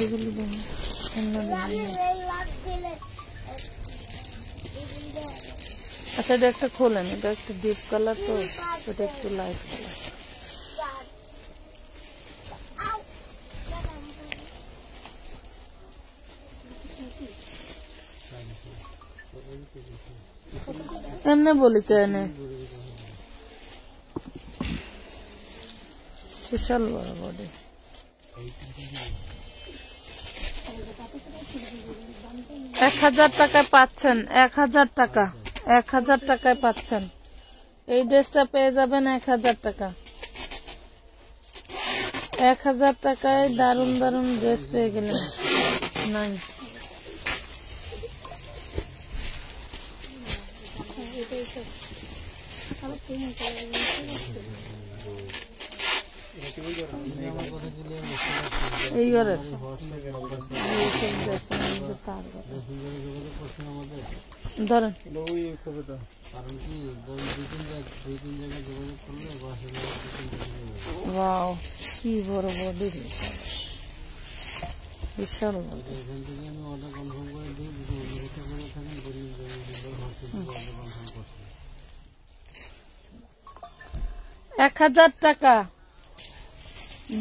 এগুলি দেখি। আচ্ছা, এটা একটা খোলেন। এটা একটু ডিপ কালার, তো এটা একটু লাইট কালার। এমনি বলি কেন, বিশাল বড় বডি। 1000 টাকায় পাচ্ছেন। 1000 টাকা, 1000 টাকায় পাচ্ছেন। এই ড্রেসটা পেয়ে যাবেন 1000 টাকা। 1000 টাকায় দারুন দারুন ড্রেস পেয়ে গেলেন। নাই, এই ঘরের ধরেন। ওয়াও, কি বড় বডি, বিশাল। 1000 টাকা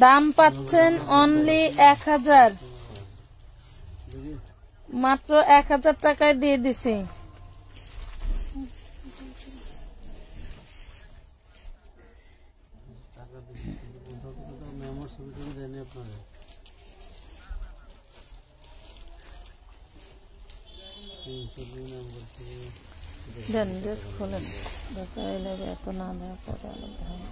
দাম পাচ্ছেন। অনলি 1000, মাত্র 1000 টাকায় দিয়ে দিছি। দেন, ড্রেস খোলেন। এত না দেওয়া পরে আলাদা হয়।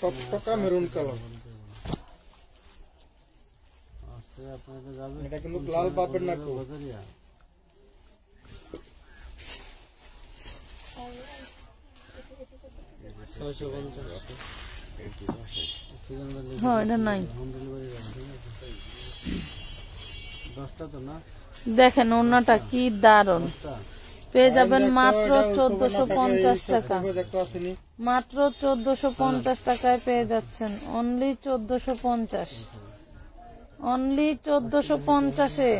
টকটকা মেরুন কালার। এটা কিন্তু লাল পাবেন না কেউ। হ্যাঁ এটা নাই। দেখেন ওড়নাটা কি দারুন, পেয়ে যাবেন মাত্র 1450 টাকা, মাত্র 1450 টাকায় পেয়ে যাচ্ছেন। অনলি 1450, অনলি 1450-এ।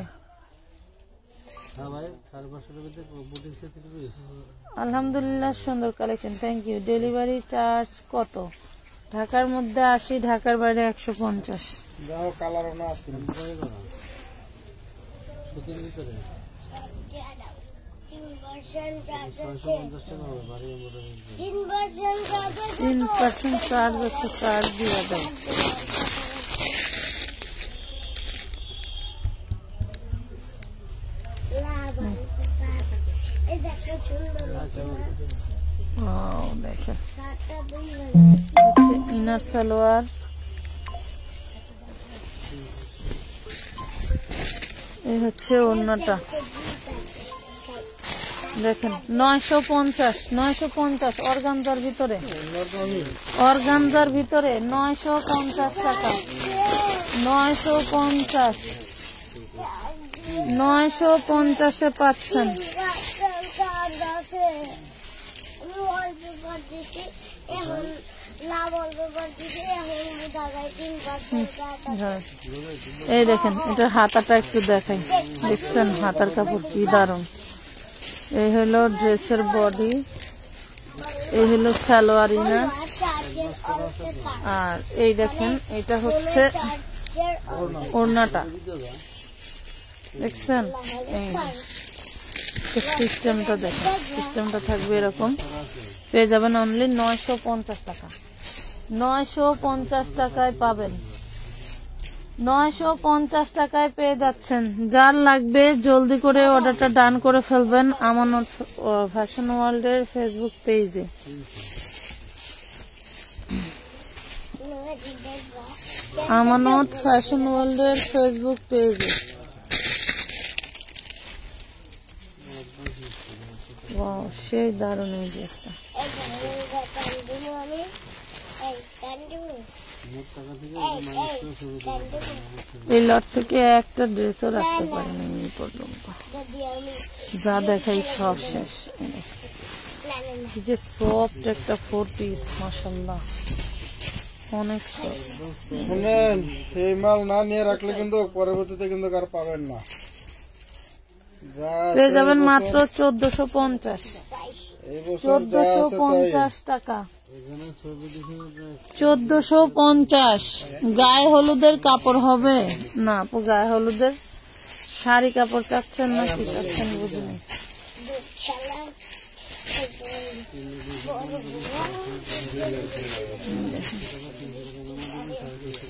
আলহামদুলিল্লাহ সুন্দর collection, thank you. Delivery charge কত? ঢাকার মধ্যে 80, ঢাকার বাইরে 150। যাও কালারও না আছে। 3% চার্জ আছে, চার্জ দিয়ে দাও। দেখেন হচ্ছে ইনার সালোয়ার, এই হচ্ছে ওড়নাটা। দেখেন 950 অর্গানজার ভিতরে, অর্গানজার ভিতরে 950 টাকা, 950-এ পাচ্ছেন। এই দেখেন এটার হাতাটা একটু দেখাই, দেখছেন হাতার কাপড় কি দারুন। এই হলো ড্রেসের বডি, এই হলো সালোয়ার ইনার, আর এই দেখেন এটা হচ্ছে ওড়নাটা, দেখছেন। এই সিস্টেমটা দেখেন, সিস্টেমটা থাকবে এরকম। পেয়ে যাবেন অনলি 950 টাকা, 950 টাকায় পাবেন, 950 টাকায় পেয়ে যাচ্ছেন। যার লাগবে জলদি করে অর্ডারটা ডান করে ফেলবেন আমানত ফ্যাশন ওয়ার্ল্ডের ফেসবুক পেজে। আমানত ফ্যাশন ওয়ার্ল্ডের ফেসবুক পেজে। ওয়াও, সেই দারুণ এই ড্রেসটা। এই লট থেকে একটা ড্রেসও রাখতে পারেন এই পর্যন্ত, যা দেখাই সব শেষ। যে সফট একটা 4 পিস, মাশাআল্লাহ অনেক সফট। শুনেন, এই মাল না নিয়ে রাখলে কিন্তু পরবর্তীতে কিন্তু আর পাবেন না। পেয়ে যাবেন মাত্র 1450, 1450 টাকা, 1450। গায়ে হলুদের কাপড় হবে না আপু? গায়ে হলুদের শাড়ি কাপড় চাচ্ছেন না কি চাচ্ছেন বুঝিনি।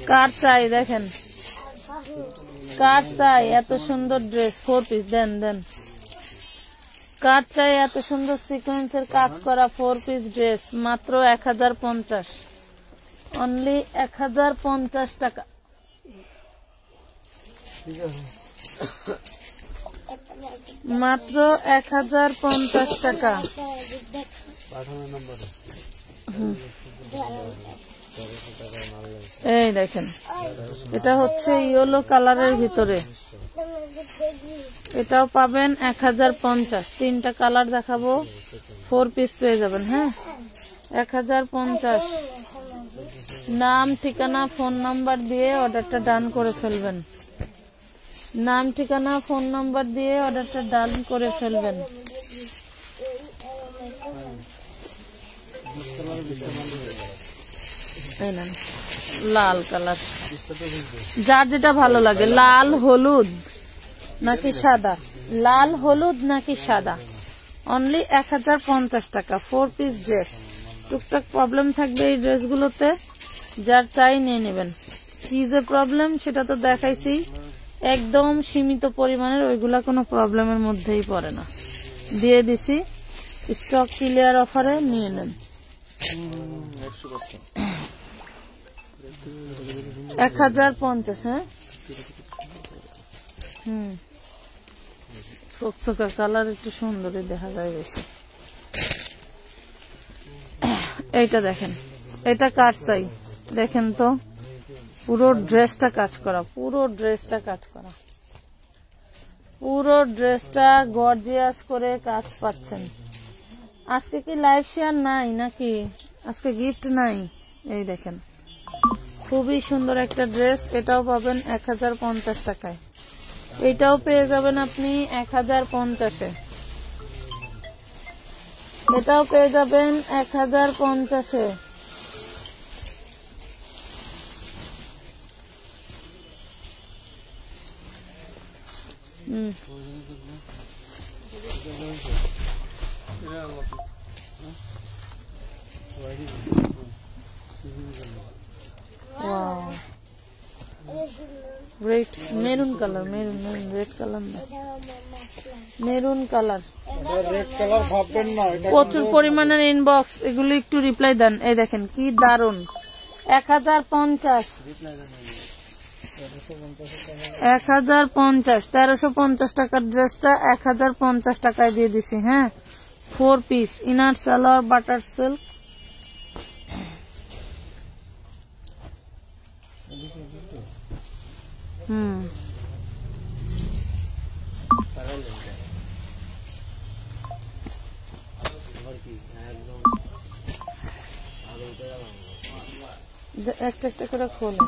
কার চাই দেখেন, কার চাই এত সুন্দর ড্রেস 4 পিস? দেন দেন, কার চাই এত সুন্দর সিকোয়েন্সের কাজ করা 4 পিস ড্রেস? মাত্র 1050, অনলি 1050 টাকা। মাত্র 1050 টাকা। এই দেখেন এটা হচ্ছে ইয়েলো কালারের ভিতরে, এটাও পাবেন 1050। 3টা কালার দেখাবো, 4 পিস পেয়ে যাবেন। হ্যাঁ 1050। নাম ঠিকানা ফোন নাম্বার দিয়ে অর্ডারটা ডান করে ফেলবেন, নাম ঠিকানা ফোন নাম্বার দিয়ে অর্ডারটা ডান করে ফেলবেন। লাল কালার, যার যেটা ভালো লাগে, লাল হলুদ নাকি সাদা, লাল হলুদ নাকি সাদা, অনলি 1050 টাকা 4 পিস ড্রেস। টুকটাক প্রবলেম থাকবে এই ড্রেসগুলোতে, যার চাই নিয়ে নেবেন। কি যে প্রবলেম সেটা তো দেখাইছি, একদম সীমিত পরিমাণের, ওইগুলা কোনো প্রবলেমের মধ্যেই পড়ে না। দিয়ে দিছি স্টক ক্লিয়ার অফারে, নিয়ে নেন। 1050। হ্যাঁ, চকচকা কালার একটু সুন্দরই দেখা যায় বেশি। এইটা দেখেন, এটা কার চাই দেখেন তো, পুরো ড্রেসটা কাজ করা, পুরো ড্রেসটা কাজ করা, পুরো ড্রেসটা গর্জিয়াস করে কাজ পাচ্ছেন। আজকে কি লাইভ শেয়ার নাই নাকি, আজকে গিফট নাই? এই দেখেন, খুবই সুন্দর একটা ড্রেস। এটাও পাবেন 1050 টাকায়, এটাও পেয়ে যাবেন আপনি 1050-এ, এটাও পেয়ে যাবেন 1050-এ। Red maroon colour, maroon red colour না, মেরুন কালার। রেড কালার ভাববেন না, এটা প্রচুর পরিমাণের ইনবক্স, এগুলো একটু রিপ্লাই দেন। এই দেখেন কি দারুন, 1050, 1350 টাকার ড্রেসটা 1050 টাকায় দিয়ে দিছি। হ্যাঁ, 4 piece inner salwar butter silk. একটা একটা করে খোলেন।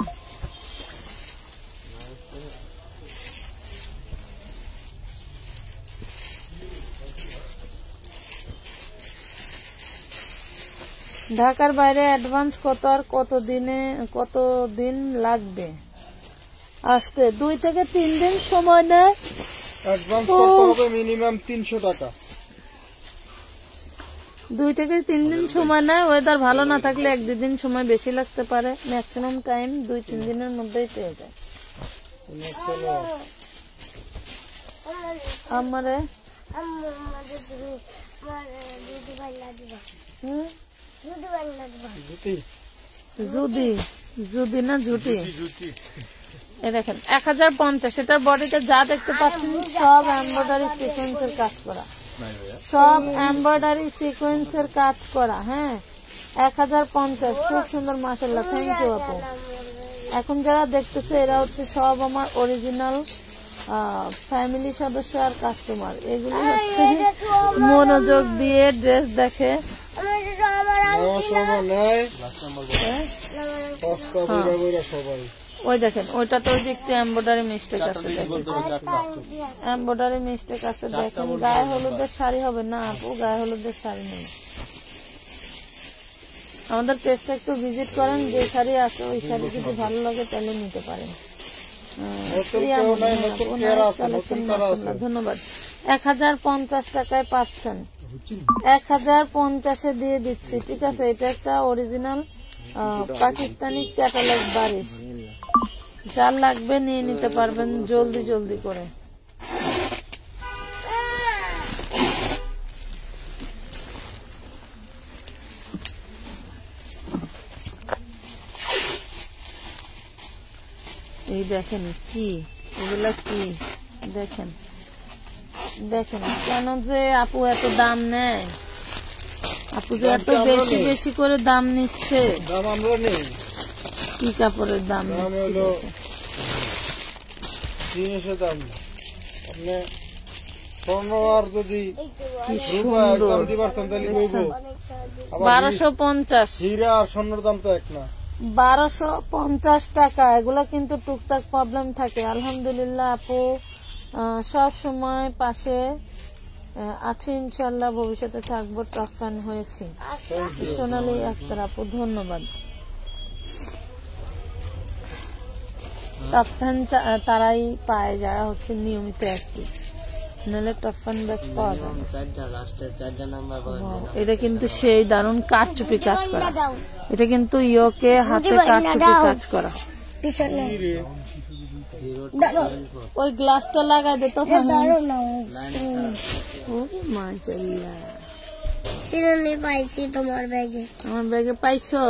ঢাকার বাইরে অ্যাডভান্স কত আর কতদিন লাগবে আসতে? 2 থেকে 3 দিন সময় নেয়। অ্যাডভান্স করতে হবে মিনিমাম 300 টাকা। 2 থেকে 3 দিন সময় নেয়। ওয়েদার ভালো না থাকলে 1-2 দিন সময় বেশি লাগতে পারে, ম্যাক্সিমাম টাইম 2-3 দিনের মধ্যেই পেয়ে যায়। আমারে জুদি না জুটি। এই দেখেন 1050, এটার বডিতে যা দেখতে পাচ্ছেন সব এমব্রয়ডারি সিকোয়েন্সের কাজ করা, সব এমব্রয়ডারি সিকোয়েন্সের কাজ করা। হ্যাঁ, 1050, খুব সুন্দর, মাশাআল্লাহ, থ্যাংক ইউ আপু। এখন যারা দেখতেছে এরা হচ্ছে সব আমার অরিজিনাল ফ্যামিলি সদস্য আর কাস্টমার। এগুলো হচ্ছে মনোযোগ দিয়ে ড্রেস দেখে। ওই দেখেন, ওইটা তো একটু এমব্রয়ডারি মিস্টেক আছে, এমব্রয়ডারি মিস্টেক আছে। দেখেন গায়ে হলুদের শাড়ি হবে না আপু, গায়ে হলুদের শাড়ি নেই। আমাদের পেজটা একটু ভিজিট করেন, যে শাড়ি আছে ওই শাড়ি যদি ভালো লাগে তাহলে নিতে পারেন। ধন্যবাদ। 1050 টাকায় পাচ্ছেন, 1050-এ দিয়ে দিচ্ছি। ঠিক আছে, এটা একটা অরিজিনাল পাকিস্তানি ক্যাটালগ বারিশ, যার লাগবে নিয়ে নিতে পারবেন জলদি জলদি করে। এই দেখেন কি, এগুলা কি দেখেন, দেখেন কেন যে আপু এত দাম নেয়, আপু যে এত বেশি বেশি করে দাম নিচ্ছে। দাম আমরা নেই, কি কাপড়ের দাম হলো জিনিসের দাম। আপনি স্বর্ণ আর যদি 1250, হীরা আর স্বর্ণের দাম তো এক না। 1250 টাকা। এগুলা কিন্তু টুকটাক প্রবলেম থাকে। আলহামদুলিল্লাহ আপু সব সময় পাশে আছে, ইনশাল্লাহ ভবিষ্যতে থাকবো। টপ ফ্যান হয়েছি। সোনালী আক্তার আপু ধন্যবাদ। টপ ফ্যান তারাই পায় যারা হচ্ছে নিয়মিত অ্যাক্টিভ, নাহলে টপ ফ্যান ব্যাচ পাওয়া যায়। এটা কিন্তু সেই দারুণ কারচুপি কাজ করা, এটা কিন্তু ইয়োকে হাতে কারচুপি কাজ করা। ওই গ্লাসটা লাগাই দে তো। পাইছি তোমার ব্যাগে, আমার ব্যাগে পাইছো?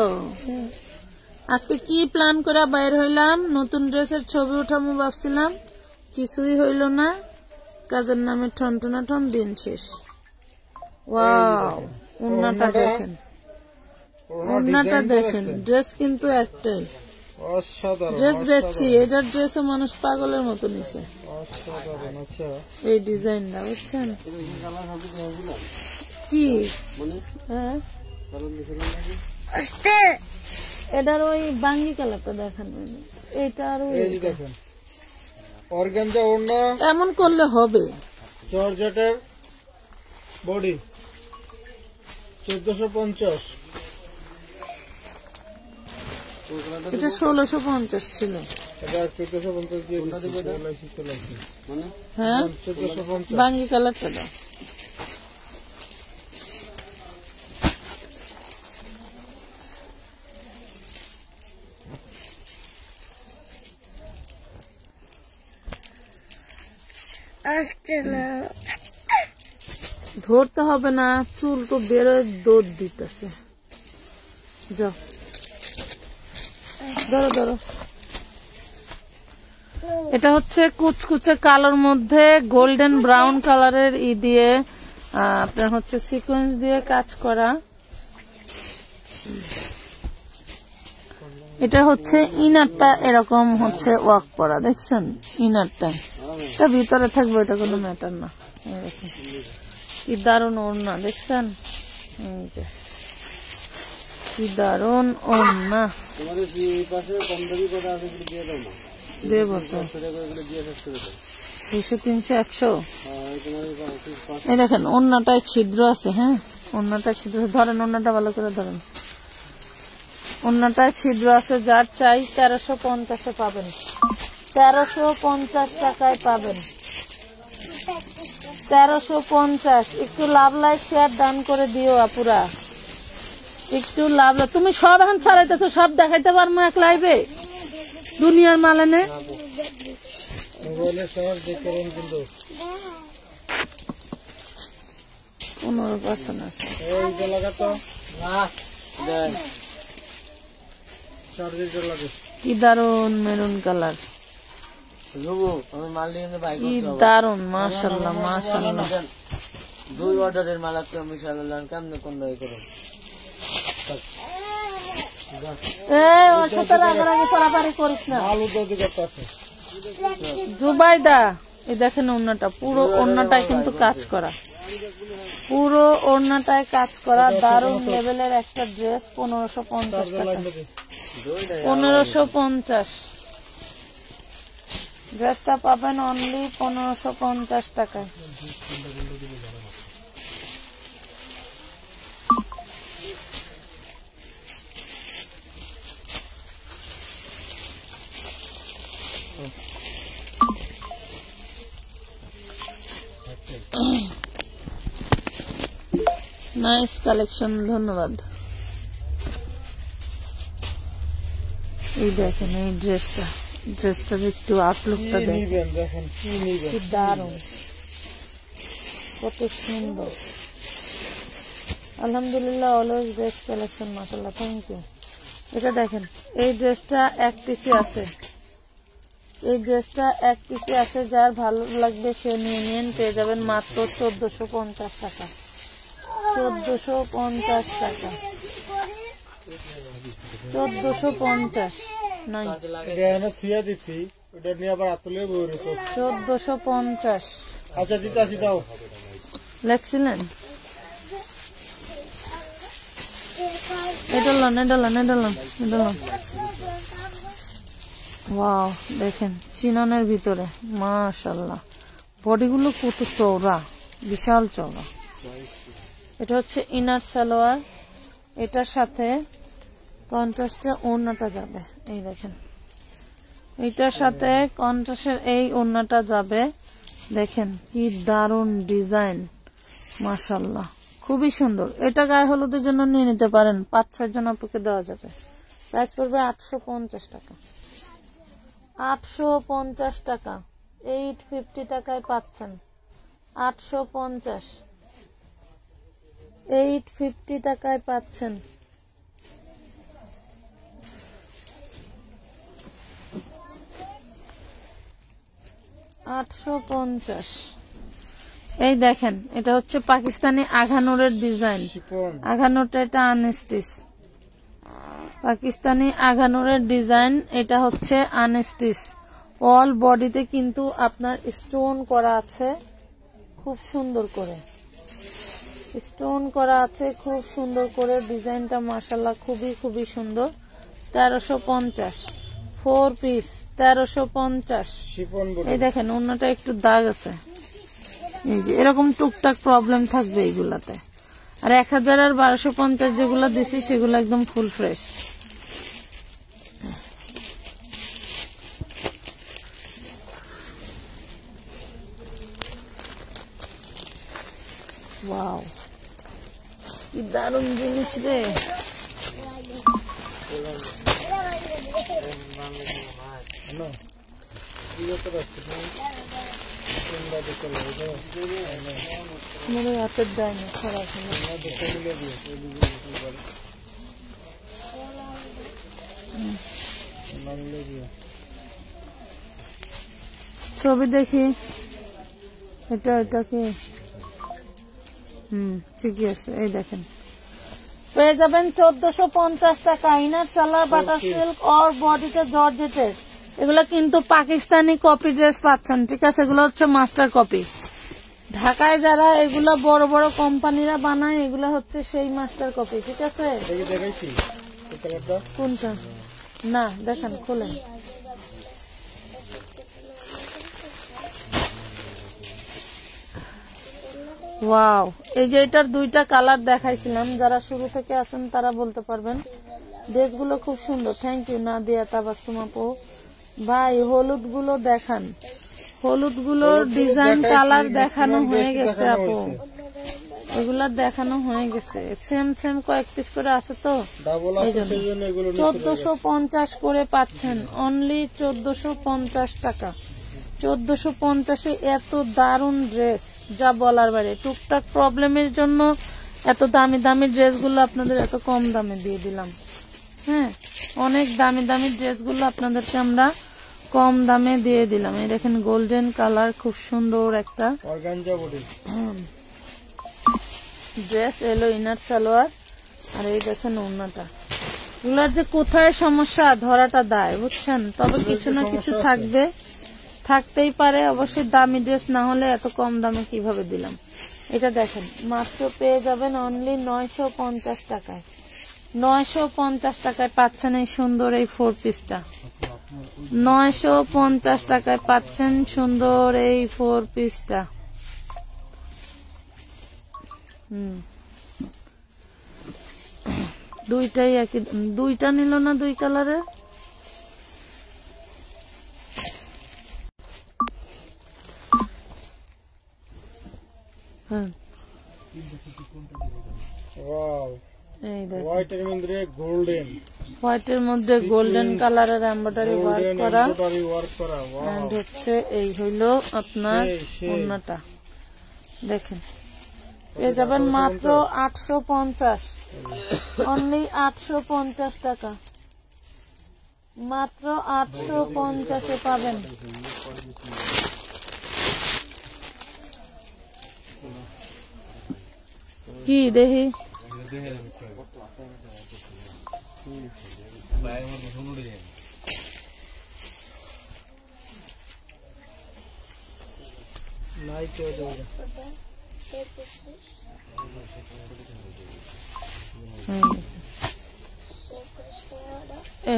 আজকে কি প্ল্যান করে বাইর হইলাম, নতুন ড্রেসের ছবি উঠামু ভাবছিলাম, কিছুই হইল না। কাজের নামে ঠন দিন শেষ। ওয়াও, ওড়নাটা দেখেন, ওড়নাটা দেখেন। ড্রেস কিন্তু একটাই, অসাধারণ ড্রেস বেচছি, এটার ড্রেসও মানুষ পাগলের মতো নিছে। অসাধারণ। আচ্ছা, এই ডিজাইনটা বুঝছেন কি? হ্যাঁ, এটার ওই বাঙ্গি কালারটা দেখান, এটা আর এই যে দেখেন অর্গানজা ওড়না, এমন করলে হবে। জর্জেটের বডি 1450। এটা 1650 ছিল। এটা 1450 দিয়ে দিচ্ছি। হ্যাঁ, 1450। বাঙ্গি কালারটা দাও। ধরতে হবে না, চুল তো বেরোয়, দৌড় দিতেছে। যাও, ধরো ধরো। এটা হচ্ছে কুচকুচে কালোর মধ্যে গোল্ডেন ব্রাউন কালারের দিয়ে আপনার হচ্ছে সিকোয়েন্স দিয়ে কাজ করা। এটা হচ্ছে ইনারটা এরকম হচ্ছে ওয়ার্ক করা, দেখছেন ইনারটা। এটা ভিতরে থাকবে, এটা কোনো ম্যাটার না। কি দারুণ ওড়না দেখছেন, কি দারুণ ওড়না। দেবো তো 200, 300, 100। এই দেখেন ওড়নাটায় ছিদ্র আছে। হ্যাঁ, ওড়নাটায় ছিদ্র, ধরেন ওড়নাটা ভালো করে ধরেন, ওড়নাটায় ছিদ্র আছে। যার চাই 1350 পাবেন, 1350 টাকায় পাবেন, 1350। একটু লাভ লাইক শেয়ার দান করে দিও আপুরা, একটু লাভ। তুমি সব এখন ছাড়াইতেছো, সব দেখাইতে পারবো এক লাইভে দুনিয়ার মালেনে। 15% আছে। কি দারুন মেরুন কালার, কি দারুন, মাশাআল্লাহ মাশাআল্লাহ। 2 অর্ডারের মাল আপনি ইনশাআল্লাহ কেমনে কোন দাই করুন। ওর সাথে রাগারাগি পারাপারি করিস না। জুবাইদা, এই দেখেন ওড়নাটা, পুরো ওড়নাটায় কিন্তু কাজ করা, পুরো ওড়নাটায় কাজ করা। দারুণ লেভেলের একটা ড্রেস, 1550 টাকা, 1550। ড্রেসটা পাবেন অনলি 1550 টাকায়। নাইস কালেকশন, ধন্যবাদ। এই দেখেন এই ড্রেসটার একটু আউটলুকটা দেখেন, কি দারুণ, কত সুন্দর। আলহামদুলিল্লাহ, অলওয়েজ বেস্ট কালেকশন, মাশাআল্লাহ, থ্যাংক ইউ। এটা দেখেন, এই ড্রেসটা এক পিসি আছে, এই ড্রেসটা এক পিসি আছে। যার ভালো লাগবে সে নিয়ে নিন, পেয়ে যাবেন মাত্র 1450 টাকা, 1450 টাকা, 1450 নয়, 1450। আচ্ছা দিতে আসি, দাও লেখছিলেন, এটা লন, এটা লন, এটা লন, এটা লন। ওয়াও, দেখেন চিননের ভিতরে, মাশাআল্লাহ। বডিগুলো কত চওড়া, বিশাল চওড়া। এটা হচ্ছে ইনার সালোয়ার, এটার সাথে কন্ট্রাস্টে ওড়নাটা যাবে। এই দেখেন, এটার সাথে কন্ট্রাস্টের এই ওড়নাটা যাবে। দেখেন কি দারুণ ডিজাইন, মাশাআল্লাহ, খুবই সুন্দর। এটা গায়ে হলুদের জন্য নিয়ে নিতে পারেন, 5-6 জন আপুকে দেওয়া যাবে। প্রাইস পড়বে 850 টাকা, 850 টাকা, 850 টাকায় পাচ্ছেন। 850, 850 টাকায় পাচ্ছেন। 850। এই দেখেন, এটা হচ্ছে পাকিস্তানি আঘানুরের ডিজাইন। আঘানুরটা এটা আনস্টিচ, পাকিস্তানি আঘানুরের ডিজাইন। এটা হচ্ছে আনস্টিচ। অল বডিতে কিন্তু আপনার স্টোন করা আছে, খুব সুন্দর করে স্টোন করা আছে, খুব সুন্দর করে ডিজাইনটা মাশাআল্লাহ খুবই খুবই সুন্দর। 1350 4 পিস 1350। এই দেখেন অন্যটা একটু দাগ আছে, এই যে এরকম টুকটাক প্রবলেম থাকবে এইগুলাতে। আর 1000 আর 1250 যেগুলো দিছি সেগুলো একদম ফুল ফ্রেশ। ওয়াও, কি দারুণ জিনিস রে। मेरे हाथेर देয় না, খারাপ ছবি দেখি। এটা কি? ঠিকই আছে। এই দেখেন, পেয়ে যাবেন 1450 টাকা। ইনার সালোয়ার বাটার সিল্ক আর বডিতে জর্জেটের। এগুলা কিন্তু পাকিস্তানি কপি ড্রেস পাচ্ছেন, ঠিক আছে? এগুলো হচ্ছে মাস্টার কপি। ঢাকায় যারা এগুলা বড় বড় কোম্পানিরা বানায়, এগুলা হচ্ছে সেই মাস্টার কপি, ঠিক আছে? কোনটা? না দেখেন, খোলেন। ওয়াও, এই যে এটার দুইটা কালার দেখাইছিলাম, যারা শুরু থেকে আছেন তারা বলতে পারবেন। ড্রেসগুলো খুব সুন্দর। থ্যাংক ইউ নাদিয়া তাবাসসুম আপু। ভাই হলুদ গুলো দেখান, হলুদ গুলোর ডিজাইন কালার দেখানো হয়ে গেছে আপু, এগুলা দেখানো হয়ে গেছে। সেম সেম কয়েক পিস করে আছে তো, 1450 করে পাচ্ছেন। অনলি 1450 টাকা। 1450-এ এত দারুন ড্রেস, যা বলার বাইরে। টুকটাক প্রবলেমের জন্য এত দামি দামি ড্রেসগুলো আপনাদের এত কম দামে দিয়ে দিলাম। হ্যাঁ, অনেক দামি দামি ড্রেসগুলো আপনাদেরকে আমরা কম দামে দিয়ে দিলাম। এই দেখেন গোল্ডেন কালার, খুব সুন্দর একটা অর্গানজা বডি ড্রেস এলো, ইনার সালোয়ার। আর এই দেখেন ওড়নাটা। এগুলার যে কোথায় সমস্যা ধরাটা দায়, বুঝছেন? তবে কিছু না কিছু থাকবে, থাকতেই পারে অবশ্যই। দামি ড্রেস না হলে এত কম দামে কিভাবে দিলাম। এটা দেখেন, মাত্র পেয়ে যাবেন অনলি 950 টাকায়। 950 টাকায় পাচ্ছেন এই সুন্দর এই 4 পিসটা। 950 টাকায় পাচ্ছেন সুন্দর এই 4 পিসটা। দুইটাই একই। দুইটা নিল না দুই কালারে? হোয়াইটের মধ্যে গোল্ডেন কালারের এমব্রয়ডারি ওয়ার্ক করা। এন্ড হচ্ছে এই হইলো আপনার ওড়নাটা। দেখেন, পেয়ে যাবেন মাত্র 850। অনলি 850 টাকা, মাত্র 850-এ পাবেন। কি দেখি?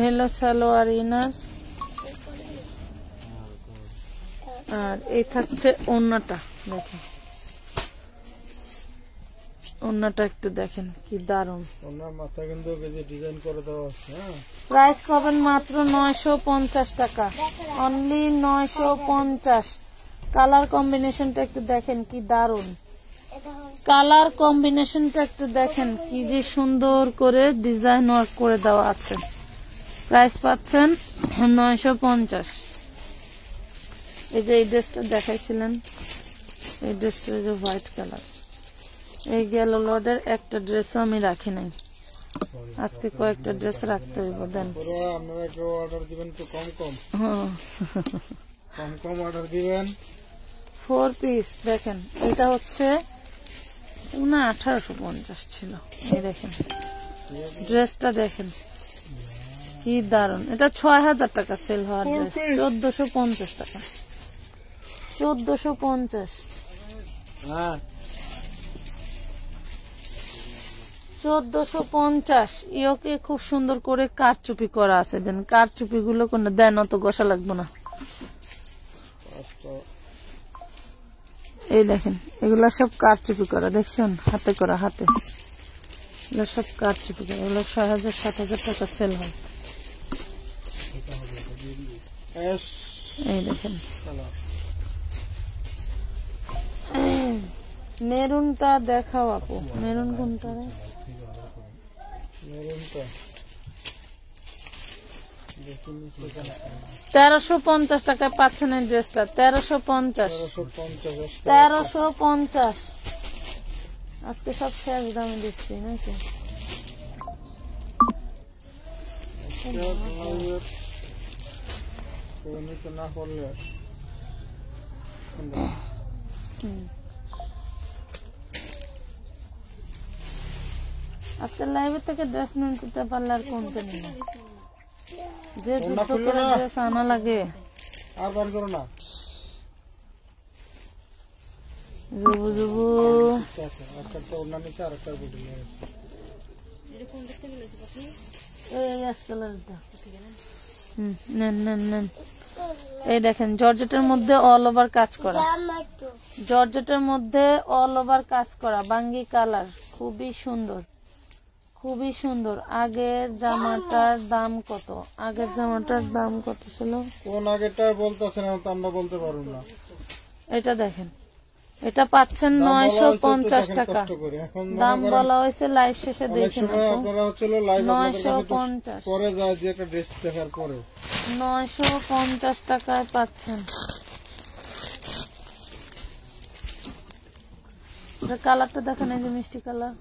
হলো সালোয়ার ইনার, আর এই থাকছে ওড়নাটা। দেখেন ওড়নাটা একটু দেখেন, কি দারুন। মাথা কিন্তু ডিজাইন করে দেওয়া আছে। প্রাইস পাবেন মাত্র 950 টাকা। অনলি 950। কালার কম্বিনেশনটা একটু দেখেন, কি দারুন। কালার কম্বিনেশনটা একটু দেখেন, কি যে সুন্দর করে ডিজাইন ওয়ার্ক করে দেওয়া আছে। প্রাইস পাচ্ছেন 950। এই যে এই ড্রেসটা দেখাইছিলেন, এই ড্রেসটা যে হোয়াইট কালার, এই গেল লডের একটা ড্রেসও আমি রাখি নাই। আজকে কয়েকটা ড্রেস রাখতে হইব। দেন আপনারা একটু অর্ডার দিবেন তো কম কম। কম কম অর্ডার দিবেন। 4 পিস দেখেন, এটা হচ্ছে না 1850 ছিল। এই দেখেন ড্রেসটা দেখেন কি দারুন, এটা 6000 টাকা সেল হওয়ার ড্রেস, 1450 টাকা, 1450, হ্যাঁ 1450। ইয়োকে খুব সুন্দর করে কারচুপি করা আছে, দেন কারচুপি গুলো কোন দেন, অত গোসা লাগবো না। এই দেখেন এগুলা সব কারচুপি করা, দেখছেন হাতে করা, হাতে, এগুলো সব কারচুপি করা, এগুলো 6000 7000 টাকা সেল হয়। এই দেখেন মেরুনটা দেখাও আপু, মেরুন কোনটা রে? মেরুনটা 1350 টাকায় পাচ্ছেন এই ড্রেসটা, 1350, 1350। আজকে সব শেষ দামে দিচ্ছি নাকি? না করলে আজকে লাইভে থেকে ড্রেস নিতে পারলে আর কমতে নেই, যে যুদ্ধ করে ড্রেস আনা লাগে। আর বার করো না, জুবু জুবু একটা ওড়না নিচে আর একটা বুটি নিয়ে নেন নেন নেন। এই দেখেন জর্জেটের মধ্যে অল ওভার কাজ করা, জর্জেটের মধ্যে অল ওভার কাজ করা, বাঙ্গি কালার, খুবই সুন্দর, খুবই সুন্দর। আগের জামাটার দাম কত? আগের জামাটার দাম কত ছিল? কোন আগেরটা বলতেছেন আমরা বলতে পারবো না। এটা দেখেন, এটা পাচ্ছেন 950 টাকা। দাম বলা হয়েছে লাইভ শেষে, দেখেন আপনারা হচ্ছে লাইভ 950 পরে যায় যে একটা ড্রেস দেখার পরে 950 টাকায় পাচ্ছেন। এটা কালারটা দেখেন, এই যে মিষ্টি কালার,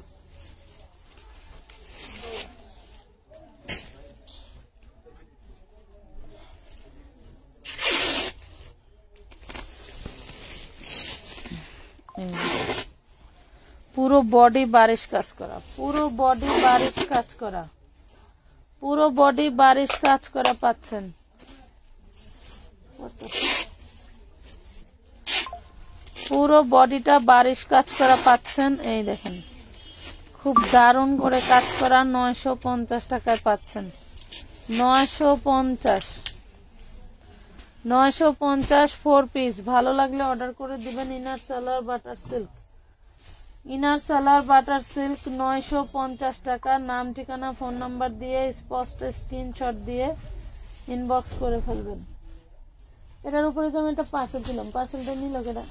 পুরো বডি বারিশ কাজ করা, পুরো বডি বারিশ কাজ করা, পুরো বডি বারিশ কাজ করা পাচ্ছেন। পুরো বডিটা বারিশ কাজ করা পাচ্ছেন। এই দেখেন খুব দারুণ করে কাজ করা, 950 টাকায় পাচ্ছেন। 950, 950 4 পিস। ভালো লাগলে অর্ডার করে দিবেন। Inner salwar butter silk, inner salwar butter silk 950 টাকা। নাম ঠিকানা ফোন নাম্বার দিয়ে স্পষ্ট স্ক্রিনশট দিয়ে ইনবক্স করে ফেলবেন। এটার উপরে তো আমি একটা পার্সেল দিলাম, পার্সেলটা নিল কেটা?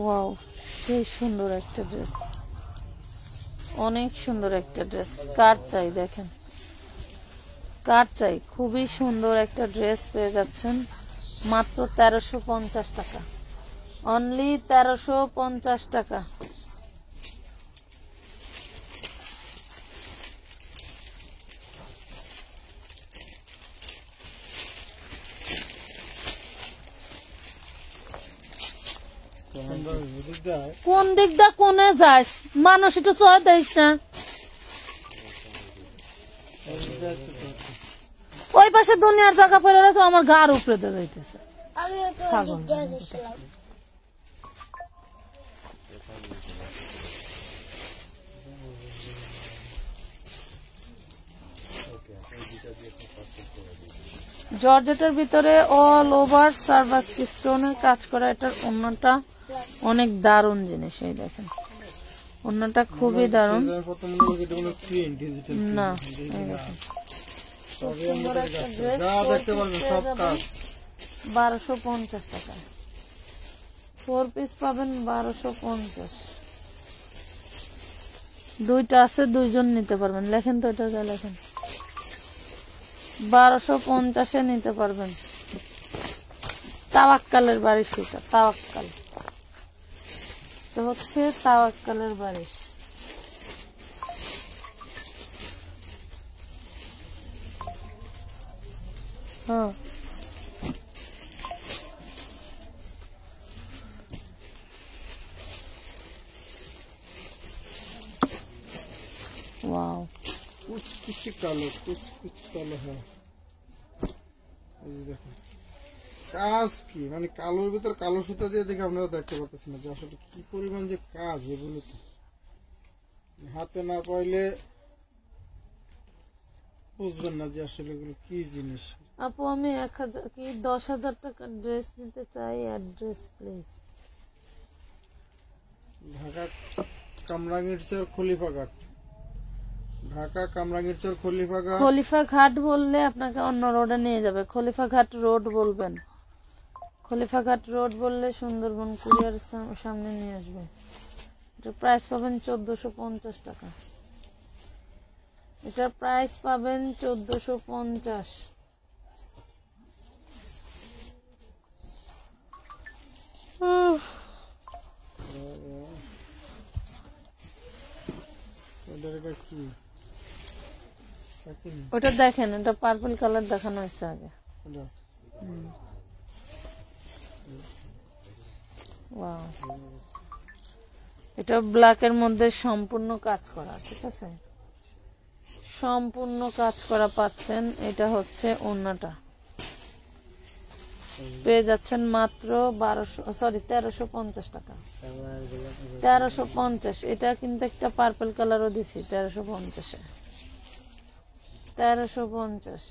ওয়াও, সেই সুন্দর একটা ড্রেস, অনেক সুন্দর একটা ড্রেস। কার চাই দেখেন, কার চাই? খুবই সুন্দর একটা ড্রেস পেয়ে যাচ্ছেন মাত্র 1350 টাকা, অনলি 1350 টাকা। কোন দিক দা কোনে যাস? মানুষ একটু চয় দিস না, ওই পাশে দুনিয়ার জায়গা পড়ে রয়েছে, আমার গার উপরে দিয়ে যাইতেছে। জর্জেটের ভিতরে অল ওভার সার্ভাস স্টোনের কাজ করা, এটার অন্যটা অনেক দারুণ জিনিস। এই দেখেন অন্যটা খুবই দারুণ। না 1250 টাকা 4 পিস পাবেন, 1250। দুইটা আছে, দুইজন নিতে পারবেন। লেখেন তো, এটা লেখেন 1250 নিতে পারবেন। তাওয়াক্কালের বারিশ, এটা তাওয়াক্কাল, তো হচ্ছে তাওয়াক্কালের বারিশ। হ্যাঁ, ওয়াও, কুচকুচি কালো, কুচকুচি কালো। হ্যাঁ, এই যে দেখুন কাজ কি, মানে কালোর ভিতর কালো সুতা দিয়ে দেখে আপনারা দেখতে পাচ্ছেন না যে আসলে কি পরিমাণ যে কাজ। এগুলো তো হাতে না পাইলে বুঝবেন না যে আসলে এগুলো কি জিনিস। আপু আমি 10,000 টাকার ড্রেস নিতে চাই, অ্যাড্রেস প্লিজ। ঢাকা কামরাঙ্গীরচর খলিফাঘাট, ঢাকা কামরাঙ্গীরচর খলিফাঘাট। খলিফা ঘাট বললে আপনাকে অন্য রোডে নিয়ে যাবে, খলিফা ঘাট রোড বলবেন। খলিফা ঘাট রোড বললে সুন্দরবন কুরিয়ার সামনে নিয়ে আসবে। এটার প্রাইস পাবেন 1450 টাকা। এটার প্রাইস পাবেন 1450। এটা কি? ওটা দেখেন, ওটা পার্পল কালার দেখানো হয়েছে আগে। ওয়াও, এটা ব্ল্যাকের মধ্যে সম্পূর্ণ কাজ করা, ঠিক আছে, সম্পূর্ণ কাজ করা পাচ্ছেন। এটা হচ্ছে ওড়নাটা, পেয়ে যাচ্ছেন মাত্র 1350 টাকা। 1350। এটা কিন্তু একটা পার্পল কালারও দিছি 1350-এ। 1350।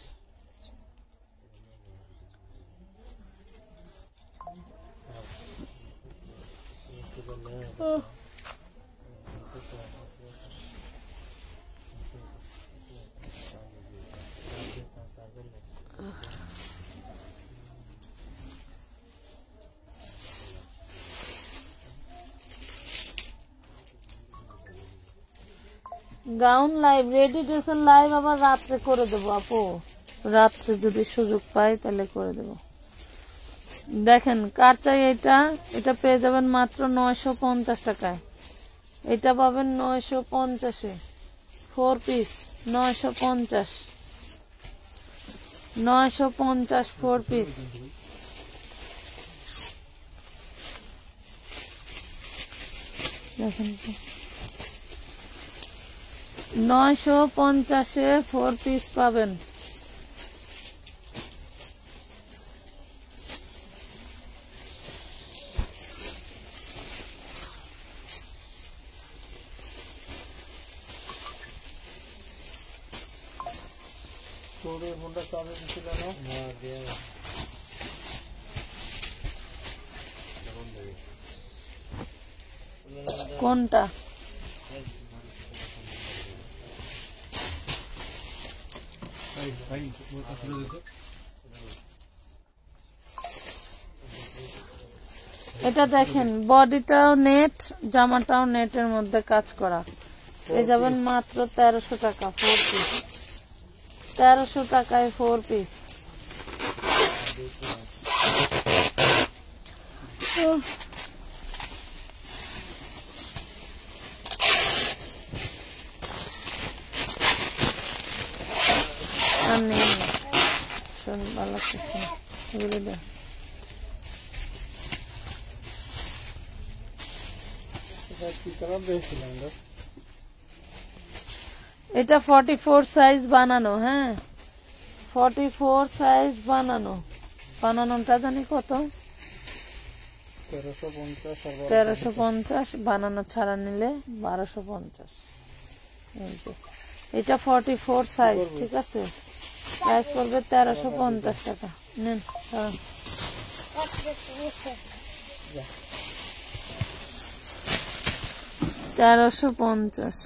গাউন লাইভ, রেডি ড্রেসের লাইভ আবার রাত্রে করে দেবো আপু, রাত্রে যদি সুযোগ পাই তাহলে করে দেব। দেখেন কার চাই এটা, এটা পেয়ে যাবেন মাত্র 950 টাকায়। এটা পাবেন 950-এ, 4 পিস 950, 950 4 পিস। দেখেন 950-এ 4 পিস পাবেন। কোনটা? এটা দেখেন বডিটাও নেট, জামাটাও নেটের মধ্যে কাজ করা। এই যাবেন মাত্র 1300 টাকা 4 পিস। 1300 টাকায় 4 পিস। আর নেই, শোন ভালো লাগছে এগুলো দেখ। এটা 44 সাইজ বানানো, হ্যাঁ 44 সাইজ বানানো। বানানোটা জানি কত, 1350, বানানো ছাড়া নিলে 1250। এটা 44 সাইজ, ঠিক আছে, প্রাইস পড়বে 1350 টাকা। নেন 1350।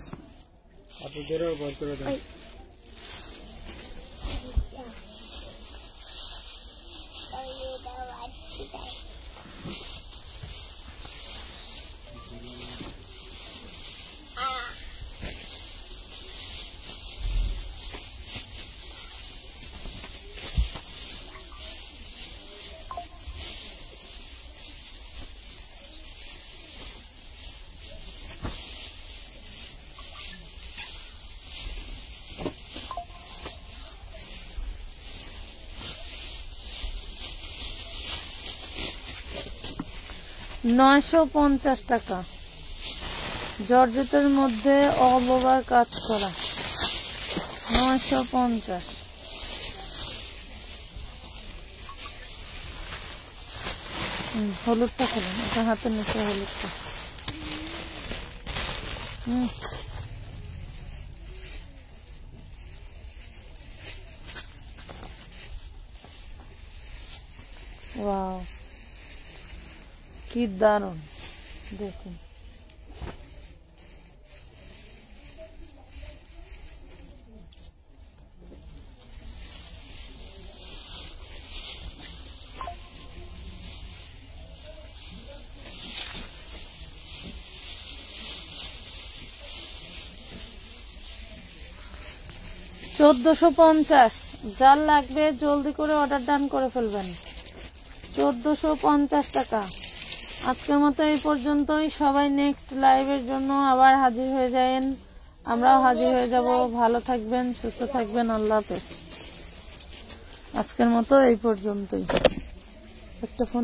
950 টাকা। জর্জেটের মধ্যে অল ওভার কাজ করা 950। হলুদটা খেলেন, এটা হাতের নিচে হলুদটা। ওয়াও, কি দারুণ দেখুন। $1450। যার লাগবে জলদি করে অর্ডার ডান করে ফেলবেন। 1450 টাকা। আজকের মতো এই পর্যন্তই। সবাই নেক্সট লাইভের জন্য আবার হাজির হয়ে যাবেন, আমরাও হাজির হয়ে যাব। ভালো থাকবেন, সুস্থ থাকবেন। আল্লাহ হাফেজ। আজকের মতো এই পর্যন্তই। একটা ফোন